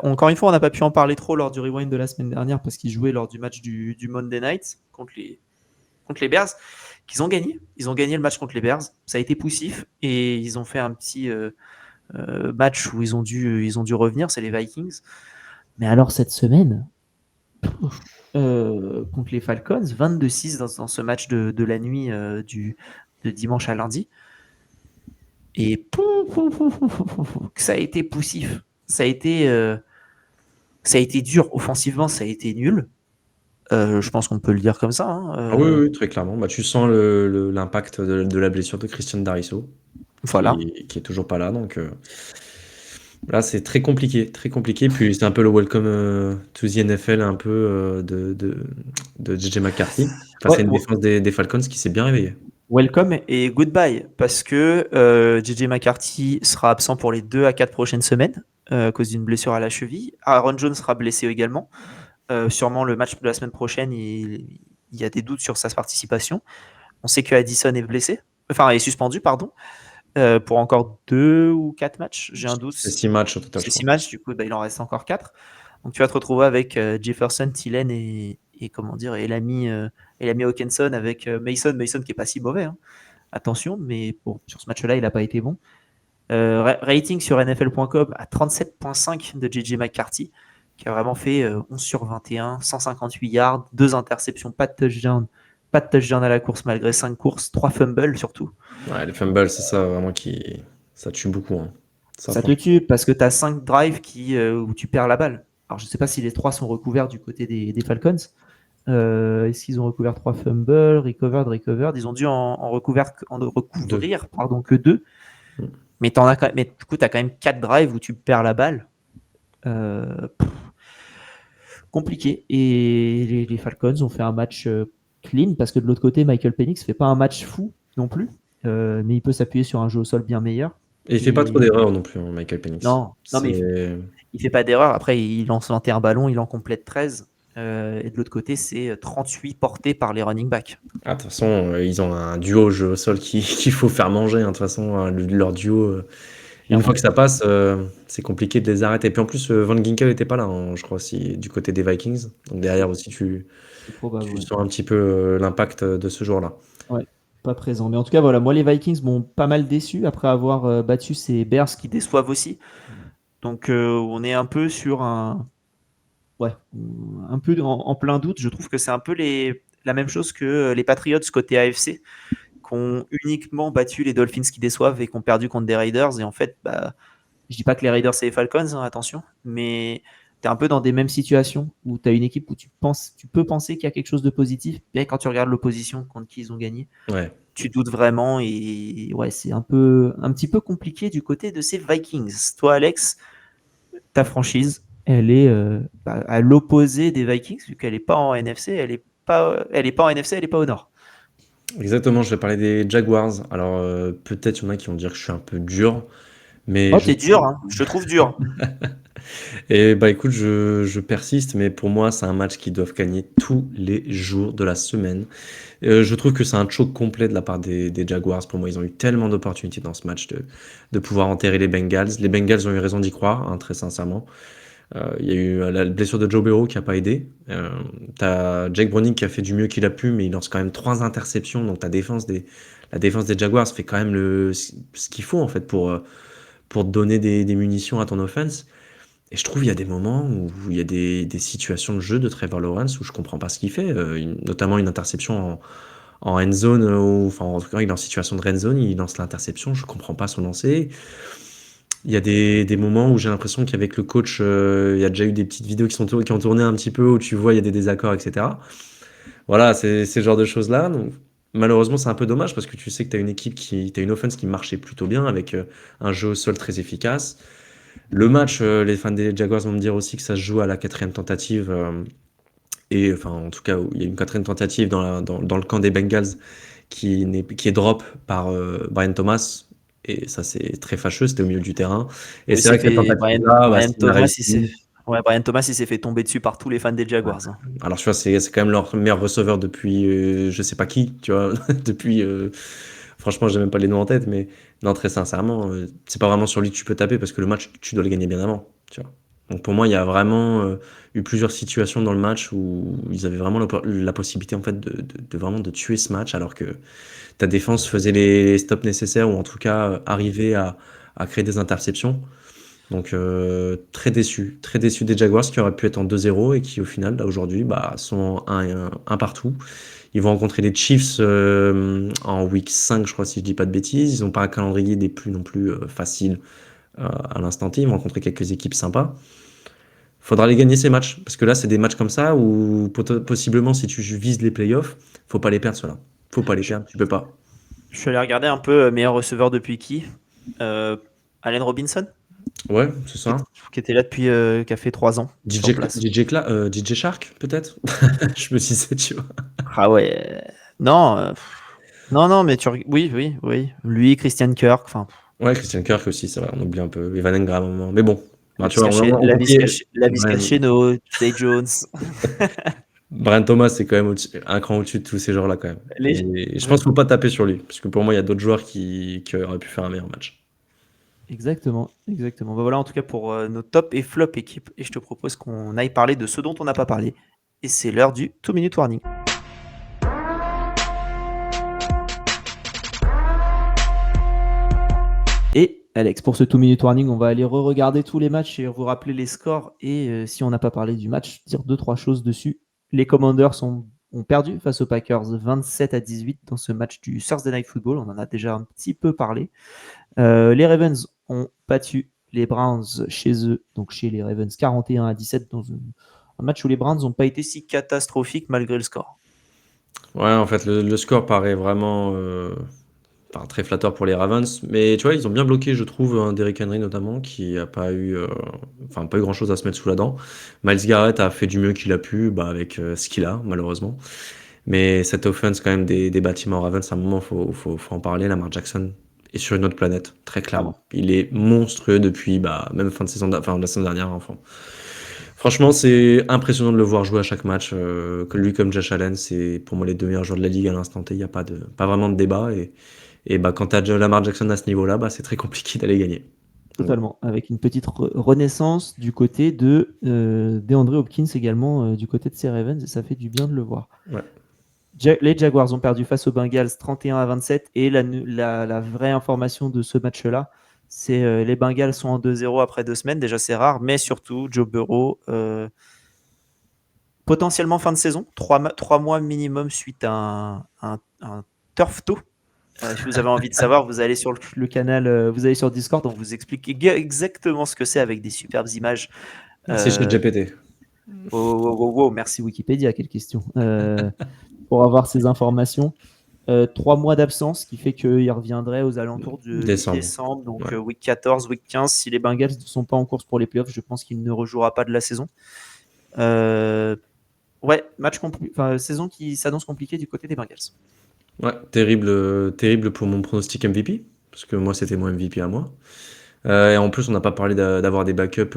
encore une fois, on n'a pas pu en parler trop lors du rewind de la semaine dernière parce qu'ils jouaient lors du match du Monday Night contre les Bears, qu'ils ont gagné. Ils ont gagné le match contre les Bears. Ça a été poussif et ils ont fait un petit match où ils ont dû revenir. C'est les Vikings. Mais alors cette semaine, contre les Falcons, 22-6 dans ce match de la nuit de dimanche à lundi. Et ça a été poussif. Ça a été dur. Offensivement, ça a été nul. Je pense qu'on peut le dire comme ça. Hein. Oui, très clairement. Tu sens l'impact de la blessure de Christian Darrisaw, voilà. qui est toujours pas là. Donc là, c'est très compliqué, très compliqué. Puis c'est un peu le welcome to the NFL un peu de JJ McCarthy face à une défense des Falcons qui s'est bien réveillée. Welcome et goodbye, parce que JJ McCarthy sera absent pour les 2 à 4 prochaines semaines à cause d'une blessure à la cheville. Aaron Jones sera blessé également. Sûrement le match de la semaine prochaine, il y a des doutes sur sa participation. On sait que Addison est suspendu, pardon. pour encore 2 ou 4 matchs, j'ai un doute. C'est 6 matchs au total. C'est je 6 crois. matchs, du coup, il en reste encore 4. Donc tu vas te retrouver avec Jefferson, Thielen et comment dire, et l'ami Hawkinson avec Mason qui est pas si mauvais, hein. Attention, mais bon, sur ce match-là, il n'a pas été bon. Rating sur NFL.com à 37.5 de JJ McCarthy, qui a vraiment fait 11 sur 21, 158 yards, 2 interceptions, pas de touchdown à la course malgré 5 courses, 3 fumbles surtout. Ouais, les fumbles, c'est ça vraiment ça tue beaucoup. Hein. Ça te tue parce que tu as 5 drives où tu perds la balle. Alors je sais pas si les 3 sont recouverts du côté des Falcons. Est-ce qu'ils ont recouvert 3 fumbles, recovered? Ils ont dû en recouvrir que 2. Mais du coup, tu as quand même 4 drives où tu perds la balle. Compliqué. Et les Falcons ont fait un match clean parce que de l'autre côté, Michael Penix fait pas un match fou non plus. Mais il peut s'appuyer sur un jeu au sol bien meilleur. Et il fait pas trop d'erreurs non plus, hein, Michael Penix. Non, mais il fait pas d'erreur. Après, il lance 21 ballons, il en complète 13. Et de l'autre côté, c'est 38 portés par les running backs. De toute façon, ils ont un duo jeu au sol qu'il faut faire manger. Hein. De toute façon, leur duo, une fois que ça passe, c'est compliqué de les arrêter. Et puis en plus, Van Ginkel n'était pas là, hein, je crois, aussi, du côté des Vikings. Donc derrière aussi, tu sens un petit peu l'impact de ce joueur-là. Ouais, pas présent. Mais en tout cas, voilà, moi, les Vikings m'ont pas mal déçu après avoir battu ces Bears qui déçoivent aussi. Donc, on est un peu sur un peu en plein doute. Je trouve que c'est un peu la même chose que les Patriots côté AFC, qui ont uniquement battu les Dolphins qui déçoivent et qui ont perdu contre des Raiders. Et en fait, je dis pas que les Raiders c'est les Falcons, hein, attention, mais tu es un peu dans des mêmes situations où tu as une équipe où tu peux penser qu'il y a quelque chose de positif, mais quand tu regardes l'opposition contre qui ils ont gagné, tu doutes vraiment. Et ouais, c'est un petit peu compliqué du côté de ces Vikings. Toi, Alex, ta franchise, elle est à l'opposé des Vikings, vu qu'elle n'est pas en NFC, elle n'est pas en NFC, elle n'est pas au nord. Exactement, je vais parler des Jaguars. Alors, peut-être il y en a qui vont dire que je suis un peu dur, mais... Oh, t'es dur, hein. Je te trouve dur. Et écoute, je persiste, mais pour moi, c'est un match qu'ils doivent gagner tous les jours de la semaine. Je trouve que c'est un choke complet de la part des Jaguars. Pour moi, ils ont eu tellement d'opportunités dans ce match de pouvoir enterrer les Bengals. Les Bengals ont eu raison d'y croire, hein, très sincèrement. Il y a eu la blessure de Joe Burrow qui n'a pas aidé. T'as Jake Browning qui a fait du mieux qu'il a pu, mais il lance quand même 3 interceptions. Donc la défense des Jaguars fait quand même ce qu'il faut en fait pour te donner des munitions à ton offense. Et je trouve qu'il y a des moments où il y a des situations de jeu de Trevor Lawrence où je comprends pas ce qu'il fait, notamment une interception en end zone, enfin en tout cas il est en situation de end zone, il lance l'interception, je comprends pas son lancer. Il y a des moments où j'ai l'impression qu'avec le coach, il y a déjà eu des petites vidéos qui ont tourné un petit peu où tu vois il y a des désaccords, etc. Voilà, c'est ce genre de choses-là. Donc, malheureusement, c'est un peu dommage parce que tu sais que tu as une offense qui marchait plutôt bien avec un jeu au sol très efficace. Le match, les fans des Jaguars vont me dire aussi que ça se joue à la 4e tentative. Et enfin, en tout cas, il y a une 4e tentative dans le camp des Bengals qui est drop par Brian Thomas. Et ça, c'est très fâcheux, c'était au milieu du terrain. Et c'est vrai que Brian Thomas, il s'est fait tomber dessus par tous les fans des Jaguars. Hein. Alors, tu vois, c'est quand même leur meilleur receveur depuis je sais pas qui, tu vois, depuis... Franchement, j'ai même pas les noms en tête, mais non, très sincèrement, c'est pas vraiment sur lui que tu peux taper parce que le match, tu dois le gagner bien avant, tu vois. Donc pour moi, il y a vraiment eu plusieurs situations dans le match où ils avaient vraiment la possibilité en fait de vraiment de tuer ce match alors que ta défense faisait les stops nécessaires ou en tout cas arrivait à créer des interceptions. Donc très déçu des Jaguars qui auraient pu être en 2-0 et qui au final là aujourd'hui sont un partout. Ils vont rencontrer les Chiefs en week 5, je crois, si je dis pas de bêtises. Ils n'ont pas un calendrier des plus non plus facile à l'instant T. Ils vont rencontrer quelques équipes sympas. Faudra les gagner ces matchs. Parce que là, c'est des matchs comme ça où possiblement, si tu vises les playoffs, faut pas les perdre ceux-là. Faut pas les perdre, tu peux pas. Je suis allé regarder un peu meilleur receveur depuis qui Allen Robinson. Ouais, c'est ça. Qui était là depuis, qui a fait 3 ans. DJ Shark, peut-être. Je me disais, tu vois. Ah ouais. Non, mais oui. Lui, Christian Kirk. Enfin. Ouais, Christian Kirk aussi, c'est vrai. On oublie un peu. Evan Engram à un moment. Mais bon. La vis cachée, Zay Jones. Brian Thomas, c'est quand même un cran au-dessus de tous ces joueurs-là, quand même. Et je pense qu'il ne faut pas taper sur lui, parce que pour moi, il y a d'autres joueurs qui auraient pu faire un meilleur match. Exactement. Bah voilà, en tout cas pour nos top et flop équipes. Et je te propose qu'on aille parler de ce dont on n'a pas parlé. Et c'est l'heure du 2-minute warning. Et Alex, pour ce 2-minute warning, on va aller re-regarder tous les matchs et vous rappeler les scores. Et si on n'a pas parlé du match, dire 2-3 choses dessus. Les Commanders ont perdu face aux Packers 27-18 dans ce match du Thursday Night Football. On en a déjà un petit peu parlé. Les Ravens ont battu les Browns chez eux, donc chez les Ravens 41-17 dans un match où les Browns n'ont pas été si catastrophiques malgré le score. Ouais, en fait, le score paraît vraiment très flatteur pour les Ravens, mais tu vois, ils ont bien bloqué, je trouve, un Derrick Henry notamment, qui n'a pas eu grand-chose à se mettre sous la dent. Miles Garrett a fait du mieux qu'il a pu, avec ce qu'il a, malheureusement. Mais cette offense, quand même, des bâtiments Ravens, à un moment, faut en parler. Lamar Jackson est sur une autre planète, très clairement. Il est monstrueux depuis même fin de saison, la saison dernière, enfin. Franchement, c'est impressionnant de le voir jouer à chaque match. Que lui comme Josh Allen, c'est pour moi les 2 meilleurs joueurs de la ligue à l'instant T. Il n'y a pas vraiment de débat. Et quand tu as Lamar Jackson à ce niveau-là, c'est très compliqué d'aller gagner. Totalement, avec une petite renaissance du côté de DeAndre Hopkins également, du côté de ces Ravens, et ça fait du bien de le voir. Ouais. Les Jaguars ont perdu face aux Bengals 31-27, et la vraie information de ce match-là, c'est les Bengals sont en 2-0 après 2 semaines, déjà c'est rare, mais surtout Joe Burrow, potentiellement fin de saison, 3 mois minimum suite à un turf toe. Si vous avez envie de savoir, vous allez sur le canal, vous allez sur Discord, on vous explique exactement ce que c'est avec des superbes images. C'est chez GPT. Wow, merci Wikipédia, quelle question. Pour avoir ces informations. 3 mois d'absence, qui fait qu'il reviendrait aux alentours de décembre, donc ouais. week 14, week 15. Si les Bengals ne sont pas en course pour les playoffs, je pense qu'il ne rejouera pas de la saison. Saison qui s'annonce compliquée du côté des Bengals. Ouais, terrible pour mon pronostic MVP, parce que moi c'était mon MVP à moi. Et en plus, on n'a pas parlé d'avoir des backups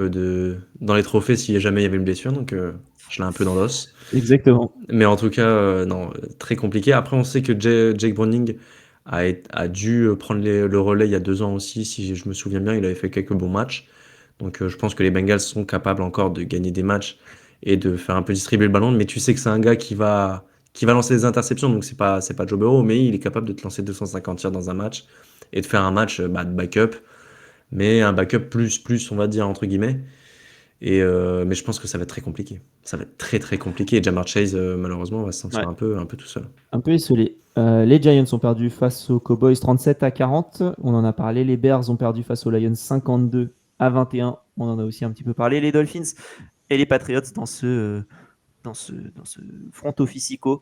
dans les trophées si jamais il y avait une blessure, donc je l'ai un peu dans l'os. Exactement. Mais en tout cas, non, très compliqué. Après, on sait que Jake Browning a dû prendre le relais il y a 2 ans aussi, si je me souviens bien, il avait fait quelques bons matchs. Donc je pense que les Bengals sont capables encore de gagner des matchs et de faire un peu distribuer le ballon, mais tu sais que c'est un gars qui va lancer des interceptions, donc c'est pas Joe Burrow, mais il est capable de te lancer 250 tirs dans un match et de faire un match de backup, mais un backup plus on va dire entre guillemets. Mais je pense que ça va être très compliqué. Ça va être très très compliqué. Et Ja'Marr Chase malheureusement va se sentir un peu tout seul. Un peu isolé. Les Giants ont perdu face aux Cowboys 37-40. On en a parlé. Les Bears ont perdu face aux Lions 52-21. On en a aussi un petit peu parlé. Les Dolphins et les Patriots dans ce front officico.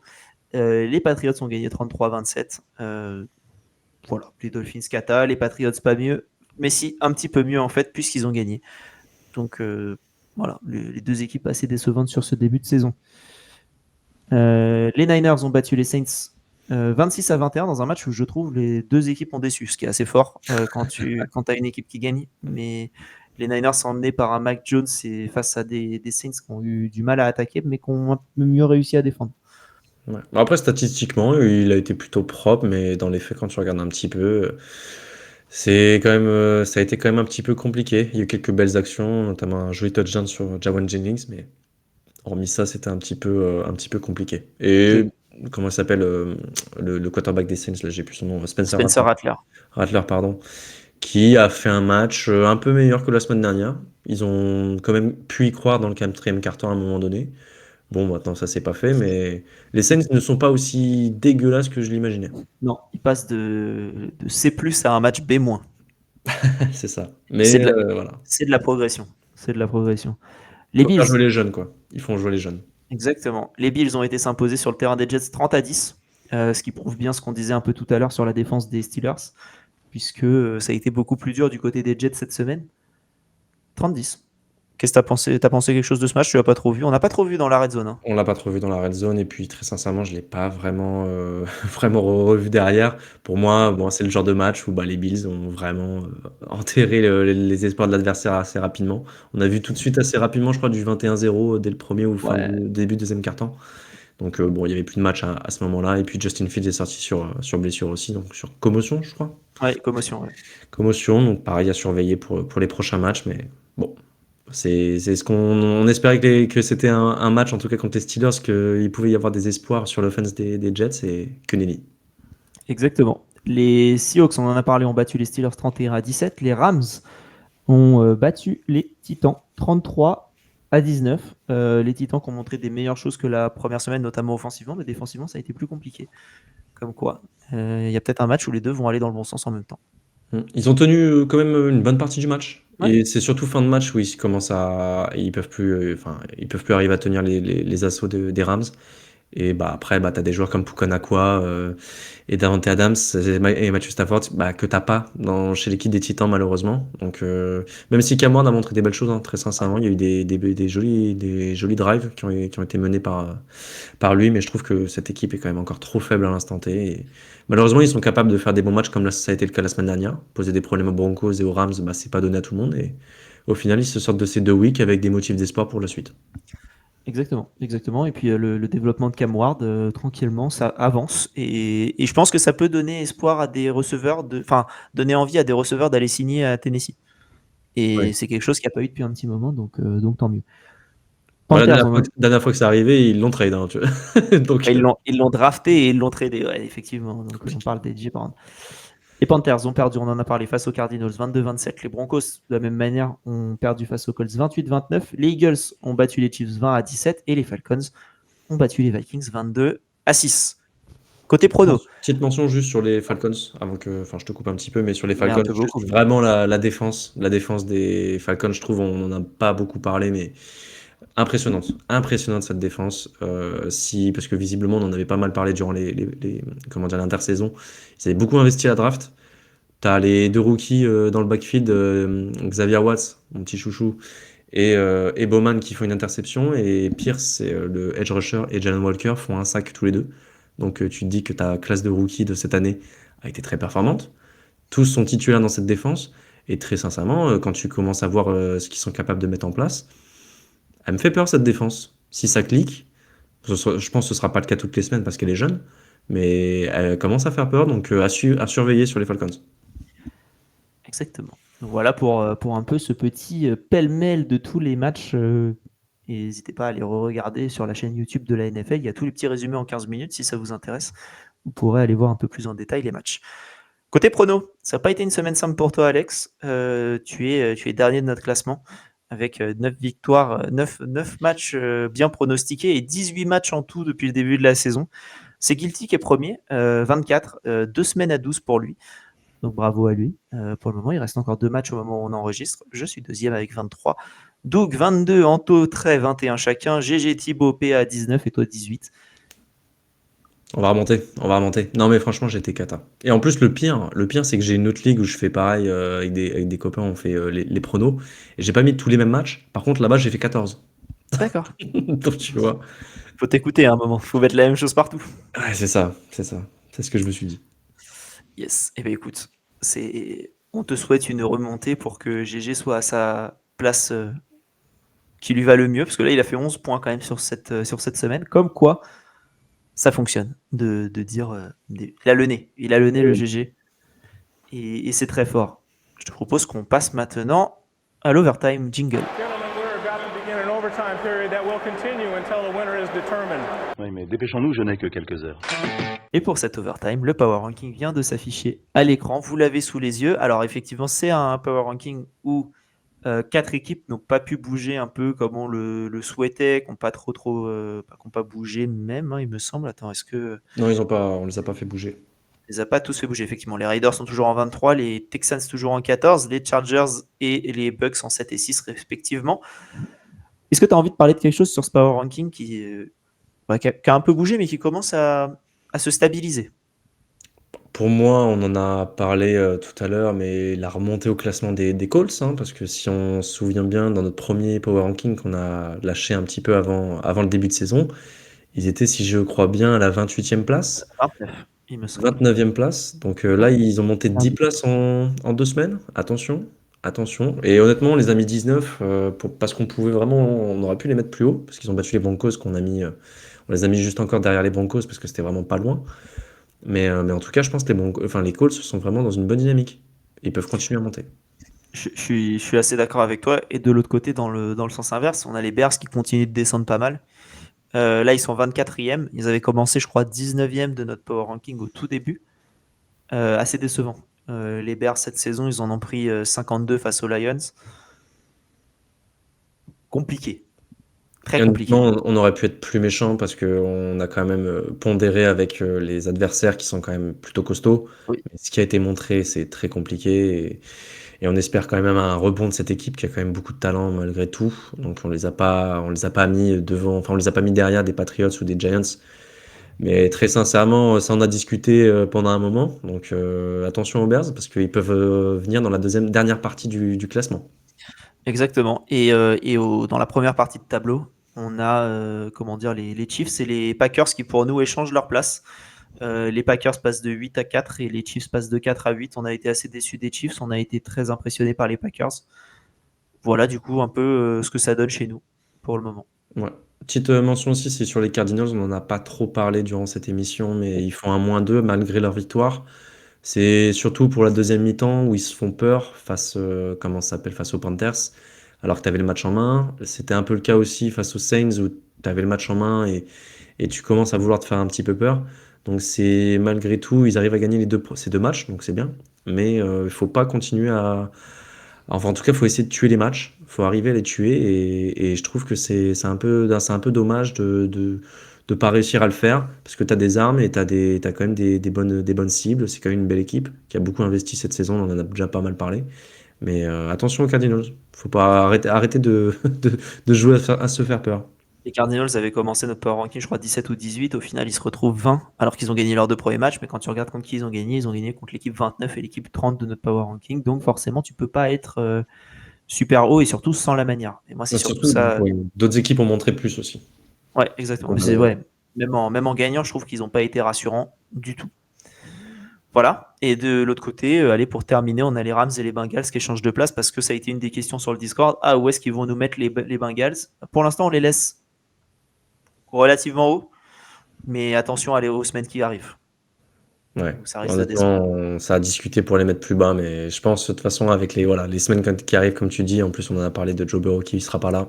Les Patriots ont gagné 33-27. Voilà, les Dolphins cata, les Patriots pas mieux, mais si un petit peu mieux en fait, puisqu'ils ont gagné. Donc voilà, les 2 équipes assez décevantes sur ce début de saison. Les Niners ont battu les Saints 26-21 dans un match où je trouve les 2 équipes ont déçu, ce qui est assez fort quand tu as une équipe qui gagne. Mais les Niners sont emmenés par un Mac Jones et face à des Saints qui ont eu du mal à attaquer, mais qui ont un peu mieux réussi à défendre. Ouais. Après, statistiquement, il a été plutôt propre, mais dans les faits, quand tu regardes un petit peu, c'est quand même, ça a été quand même un petit peu compliqué. Il y a eu quelques belles actions, notamment un joli touchdown sur Jawan Jennings, mais hormis ça, c'était un petit peu compliqué. Et comment il s'appelle le quarterback des Saints, là, j'ai plus son nom, Spencer Rattler. Rattler, pardon, qui a fait un match un peu meilleur que la semaine dernière. Ils ont quand même pu y croire dans le 4e quart-temps à un moment donné. Bon, maintenant, ça s'est pas fait, mais les Saints ne sont pas aussi dégueulasses que je l'imaginais. Non, ils passent de C+ à un match B-. C'est ça. Mais voilà. C'est de la progression. Les Bills. Ils font jouer les jeunes, quoi. Ils font jouer les jeunes. Exactement. Les Bills ont été s'imposer sur le terrain des Jets 30-10, ce qui prouve bien ce qu'on disait un peu tout à l'heure sur la défense des Steelers, puisque ça a été beaucoup plus dur du côté des Jets cette semaine. 30-10. Qu'est-ce que t'as pensé? T'as pensé quelque chose de ce match? Tu l'as pas trop vu? On n'a pas trop vu dans la red zone, hein. On l'a pas trop vu dans la red zone et puis très sincèrement, je l'ai pas vraiment, vraiment revu derrière. Pour moi, bon, c'est le genre de match où bah, les Bills ont vraiment enterré les espoirs de l'adversaire assez rapidement. On a vu tout de suite assez rapidement, je crois, du 21-0 dès le premier ou fin Ouais. du début deuxième quart-temps. Donc bon, il y avait plus de match à ce moment-là. Et puis Justin Fields est sorti sur blessure aussi, donc sur commotion, je crois. Ouais, commotion, ouais. Commotion, donc pareil à surveiller pour les prochains matchs, mais bon. C'est ce on espérait que c'était un match, en tout cas contre les Steelers, qu'il pouvait y avoir des espoirs sur l'offense des Jets et que nenni. Exactement. Les Seahawks, on en a parlé, ont battu les Steelers 31-17. Les Rams ont battu les Titans 33-19. Les Titans qui ont montré des meilleures choses que la première semaine, notamment offensivement, mais défensivement, ça a été plus compliqué. Comme quoi, il y a peut-être un match où les deux vont aller dans le bon sens en même temps. Ils ont tenu quand même une bonne partie du match. Ouais. Et c'est surtout fin de match où ils peuvent plus arriver à tenir les assauts des Rams. Et bah après, bah, tu as des joueurs comme Puka Nacua et Davante Adams et Matthew Stafford que t'as pas chez l'équipe des Titans malheureusement. Donc même si Cam Ward a montré des belles choses, hein, très sincèrement, il y a eu des jolis drives qui ont été menés par lui, mais je trouve que cette équipe est quand même encore trop faible à l'instant T. Et malheureusement, ils sont capables de faire des bons matchs comme ça a été le cas la semaine dernière. Poser des problèmes aux Broncos et aux Rams, bah, c'est pas donné à tout le monde. Et au final, ils se sortent de ces 2 weeks avec des motifs d'espoir pour la suite. Exactement, exactement. Et puis le développement de Cam Ward, tranquillement, ça avance. Et je pense que ça peut donner espoir à des receveurs, donner envie à des receveurs d'aller signer à Tennessee. Et Ouais. c'est quelque chose qu'il n'y a pas eu depuis un petit moment, donc tant mieux. Voilà, Panthers, dernière fois que c'est arrivé, ils l'ont trade. Hein, tu vois. Donc, ils l'ont drafté et ils l'ont tradé, ouais, effectivement. Donc on parle des J. Les Panthers ont perdu, on en a parlé, face aux Cardinals 22-27. Les Broncos, de la même manière, ont perdu face aux Colts 28-29. Les Eagles ont battu les Chiefs 20-17 et les Falcons ont battu les Vikings 22-6. Côté prono. petite mention juste sur les Falcons, avant que, enfin, je te coupe un petit peu, mais sur les Mais Falcons, un peu beaucoup. juste vraiment la défense des Falcons, je trouve, on n'en a pas beaucoup parlé, mais impressionnante cette défense. Parce que visiblement, on en avait pas mal parlé durant l'intersaison. Ils avaient beaucoup investi à la draft. T'as les 2 rookies dans le backfield, Xavier Watts, mon petit chouchou, et Bowman qui font une interception, et Pierce, le edge rusher, et Jalen Walker font un sac tous les deux. Donc tu te dis que ta classe de rookie de cette année a été très performante. Tous sont titulaires dans cette défense, et très sincèrement, quand tu commences à voir ce qu'ils sont capables de mettre en place, elle me fait peur cette défense. Si ça clique, je pense que ce sera pas le cas toutes les semaines parce qu'elle est jeune, mais elle commence à faire peur, donc à surveiller sur les Falcons. Exactement. Donc voilà pour un peu ce petit pêle-mêle de tous les matchs. Et n'hésitez pas à les re-regarder sur la chaîne YouTube de la NFL. Il y a tous les petits résumés en 15 minutes si ça vous intéresse. Vous pourrez aller voir un peu plus en détail les matchs. Côté prono, ça n'a pas été une semaine simple pour toi, Alex. Tu es dernier de notre classement avec 9 victoires, 9 matchs bien pronostiqués et 18 matchs en tout depuis le début de la saison. C'est Guilty qui est premier, 24, 2 semaines à 12 pour lui. Donc bravo à lui. Pour le moment, il reste encore 2 matchs au moment où on enregistre. Je suis deuxième avec 23. Doug 22, Anto Trey 21 chacun, GG Thibaut PA 19 et toi 18. On va remonter. Non mais franchement j'étais cata. Et en plus le pire c'est que j'ai une autre ligue où je fais pareil avec des copains, on fait les pronos. Et j'ai pas mis tous les mêmes matchs. Par contre là-bas j'ai fait 14. D'accord. Donc tu vois. Faut t'écouter à un moment. Faut mettre la même chose partout. Ouais, c'est ça. C'est ce que je me suis dit. Yes. Eh bien écoute, on te souhaite une remontée pour que GG soit à sa place qui lui va le mieux. Parce que là il a fait 11 points quand même sur cette semaine. Comme quoi ça fonctionne de dire il a le nez le GG et c'est très fort. Je te propose qu'on passe maintenant à l'overtime jingle. Oui, mais dépêchons-nous, je n'ai que quelques heures. Et pour cet overtime, le power ranking vient de s'afficher à l'écran. Vous l'avez sous les yeux. Alors effectivement, c'est un power ranking où 4 équipes n'ont pas pu bouger un peu comme on le souhaitait, qui n'ont pas qui n'ont pas bougé même, hein, il me semble. Attends, est-ce que... Non, on les a pas fait bouger. On les a pas tous fait bouger, effectivement. Les Raiders sont toujours en 23, les Texans toujours en 14, les Chargers et les Bucks en 7 et 6 respectivement. Est-ce que tu as envie de parler de quelque chose sur ce power ranking qui a un peu bougé, mais qui commence à se stabiliser? pour moi, on en a parlé tout à l'heure, mais la remontée au classement des Colts, hein, parce que si on se souvient bien, dans notre premier Power Ranking qu'on a lâché un petit peu avant le début de saison, ils étaient, si je crois bien, à la 28e place, 29, il me semble. 29e place. Donc là, ils ont monté de 10 places en 2 semaines. Attention, attention. Et honnêtement, on les a mis 19 parce qu'on pouvait vraiment, on aurait pu les mettre plus haut, parce qu'ils ont battu les Broncos on les a mis juste encore derrière les Broncos parce que c'était vraiment pas loin. Mais en tout cas, je pense que les Colts sont vraiment dans une bonne dynamique. Ils peuvent continuer à monter. Je suis assez d'accord avec toi. Et de l'autre côté, dans le sens inverse, on a les Bears qui continuent de descendre pas mal. Là, ils sont 24e. Ils avaient commencé, je crois, 19e de notre Power Ranking au tout début. Assez décevant. Les Bears, cette saison, ils en ont pris 52 face aux Lions. Compliqué. Très compliqué. Honnêtement, on aurait pu être plus méchant parce qu'on a quand même pondéré avec les adversaires qui sont quand même plutôt costauds. Oui. Mais ce qui a été montré, c'est très compliqué. Et on espère quand même un rebond de cette équipe qui a quand même beaucoup de talent malgré tout. Donc on les a pas mis devant, enfin on les a pas mis derrière des Patriots ou des Giants. Mais très sincèrement, ça on a discuté pendant un moment. Donc attention aux Bears parce qu'ils peuvent venir dans la dernière partie du classement. Exactement. Et dans la première partie de tableau, on a les Chiefs et les Packers qui pour nous échangent leur place. Les Packers passent de 8 à 4 et les Chiefs passent de 4 à 8. On a été assez déçus des Chiefs, on a été très impressionnés par les Packers. Voilà du coup un peu ce que ça donne chez nous pour le moment. Ouais. Petite mention aussi, c'est sur les Cardinals, on n'en a pas trop parlé durant cette émission, mais ils font un -2 malgré leur victoire. C'est surtout pour la deuxième mi-temps où ils se font peur face aux Panthers, alors que tu avais le match en main. C'était un peu le cas aussi face aux Saints où tu avais le match en main et tu commences à vouloir te faire un petit peu peur. Donc c'est malgré tout, ils arrivent à gagner ces deux matchs, donc c'est bien. Mais il faut pas continuer Enfin, en tout cas, il faut essayer de tuer les matchs. Il faut arriver à les tuer. Et je trouve que c'est un peu dommage de pas réussir à le faire. Parce que tu as des armes et tu as quand même des bonnes cibles. C'est quand même une belle équipe qui a beaucoup investi cette saison. On en a déjà pas mal parlé. Mais attention aux Cardinals. Faut pas arrêter de jouer à se faire peur. Les Cardinals avaient commencé notre Power Ranking, je crois 17 ou 18. Au final, ils se retrouvent 20 alors qu'ils ont gagné leurs 2 premiers matchs. Mais quand tu regardes contre qui ils ont gagné contre l'équipe 29 et l'équipe 30 de notre Power Ranking. Donc forcément, tu peux pas être super haut et surtout sans la manière. Et moi, c'est surtout ça. Ouais, d'autres équipes ont montré plus aussi. Ouais, exactement. Mais même en gagnant, je trouve qu'ils n'ont pas été rassurants du tout. Voilà. Et de l'autre côté, allez, pour terminer, on a les Rams et les Bengals qui échangent de place parce que ça a été une des questions sur le Discord. Ah, où est-ce qu'ils vont nous mettre les Bengals? Pour l'instant, on les laisse relativement haut, mais attention aux semaines qui arrivent. Ouais. Ça risque de descendre. Ça a discuté pour les mettre plus bas, mais je pense de toute façon avec les semaines qui arrivent, comme tu dis, en plus on en a parlé de Joe Burrow qui ne sera pas là.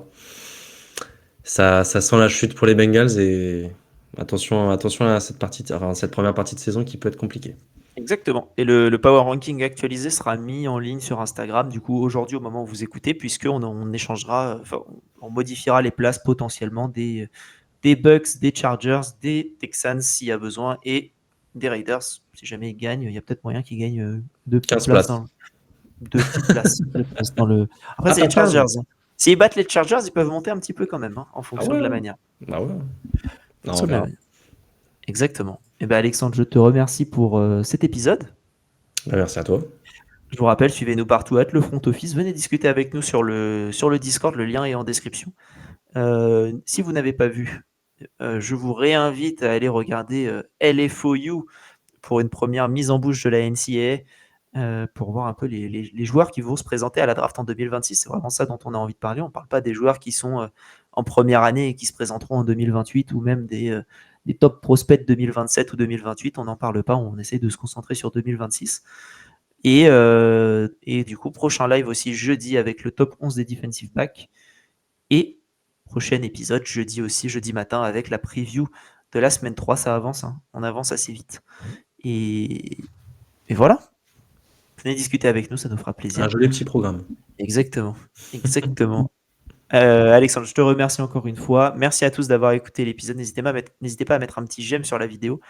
Ça sent la chute pour les Bengals et attention à cette première partie de saison qui peut être compliquée. Exactement. Et le Power Ranking actualisé sera mis en ligne sur Instagram, du coup, aujourd'hui, au moment où vous écoutez, puisqu'on échangera, on modifiera les places potentiellement des Bucks, des Chargers, des Texans s'il y a besoin, et des Raiders. Si jamais ils gagnent, il y a peut-être moyen qu'ils gagnent 2 petites places. 2 petites places. Après, c'est les Chargers. S'ils battent les Chargers, ils peuvent monter un petit peu quand même, en fonction de la manière. Bah ouais. Exactement. Et ben Alexandre, je te remercie pour cet épisode. Merci à toi. Je vous rappelle, suivez-nous partout, le front office. Venez discuter avec nous sur le Discord, le lien est en description. Si vous n'avez pas vu, je vous réinvite à aller regarder LFOU pour une première mise en bouche de la NCAA, pour voir un peu les joueurs qui vont se présenter à la draft en 2026. C'est vraiment ça dont on a envie de parler. On ne parle pas des joueurs qui sont en première année et qui se présenteront en 2028 ou même des top prospects 2027 ou 2028. On n'en parle pas, on essaie de se concentrer sur 2026. Et du coup, prochain live aussi jeudi avec le top 11 des defensive backs. Et prochain épisode jeudi matin avec la preview de la semaine 3. Ça avance, on avance assez vite. Et voilà. Venez discuter avec nous, ça nous fera plaisir. Un joli petit programme. Exactement. Alexandre, je te remercie encore une fois. Merci à tous d'avoir écouté l'épisode. N'hésitez pas à mettre un petit j'aime sur la vidéo.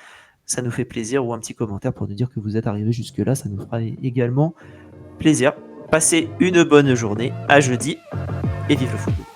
Ça nous fait plaisir, ou un petit commentaire pour nous dire que vous êtes arrivés jusque-là. Ça nous fera également plaisir. Passez une bonne journée. À jeudi et vive le football.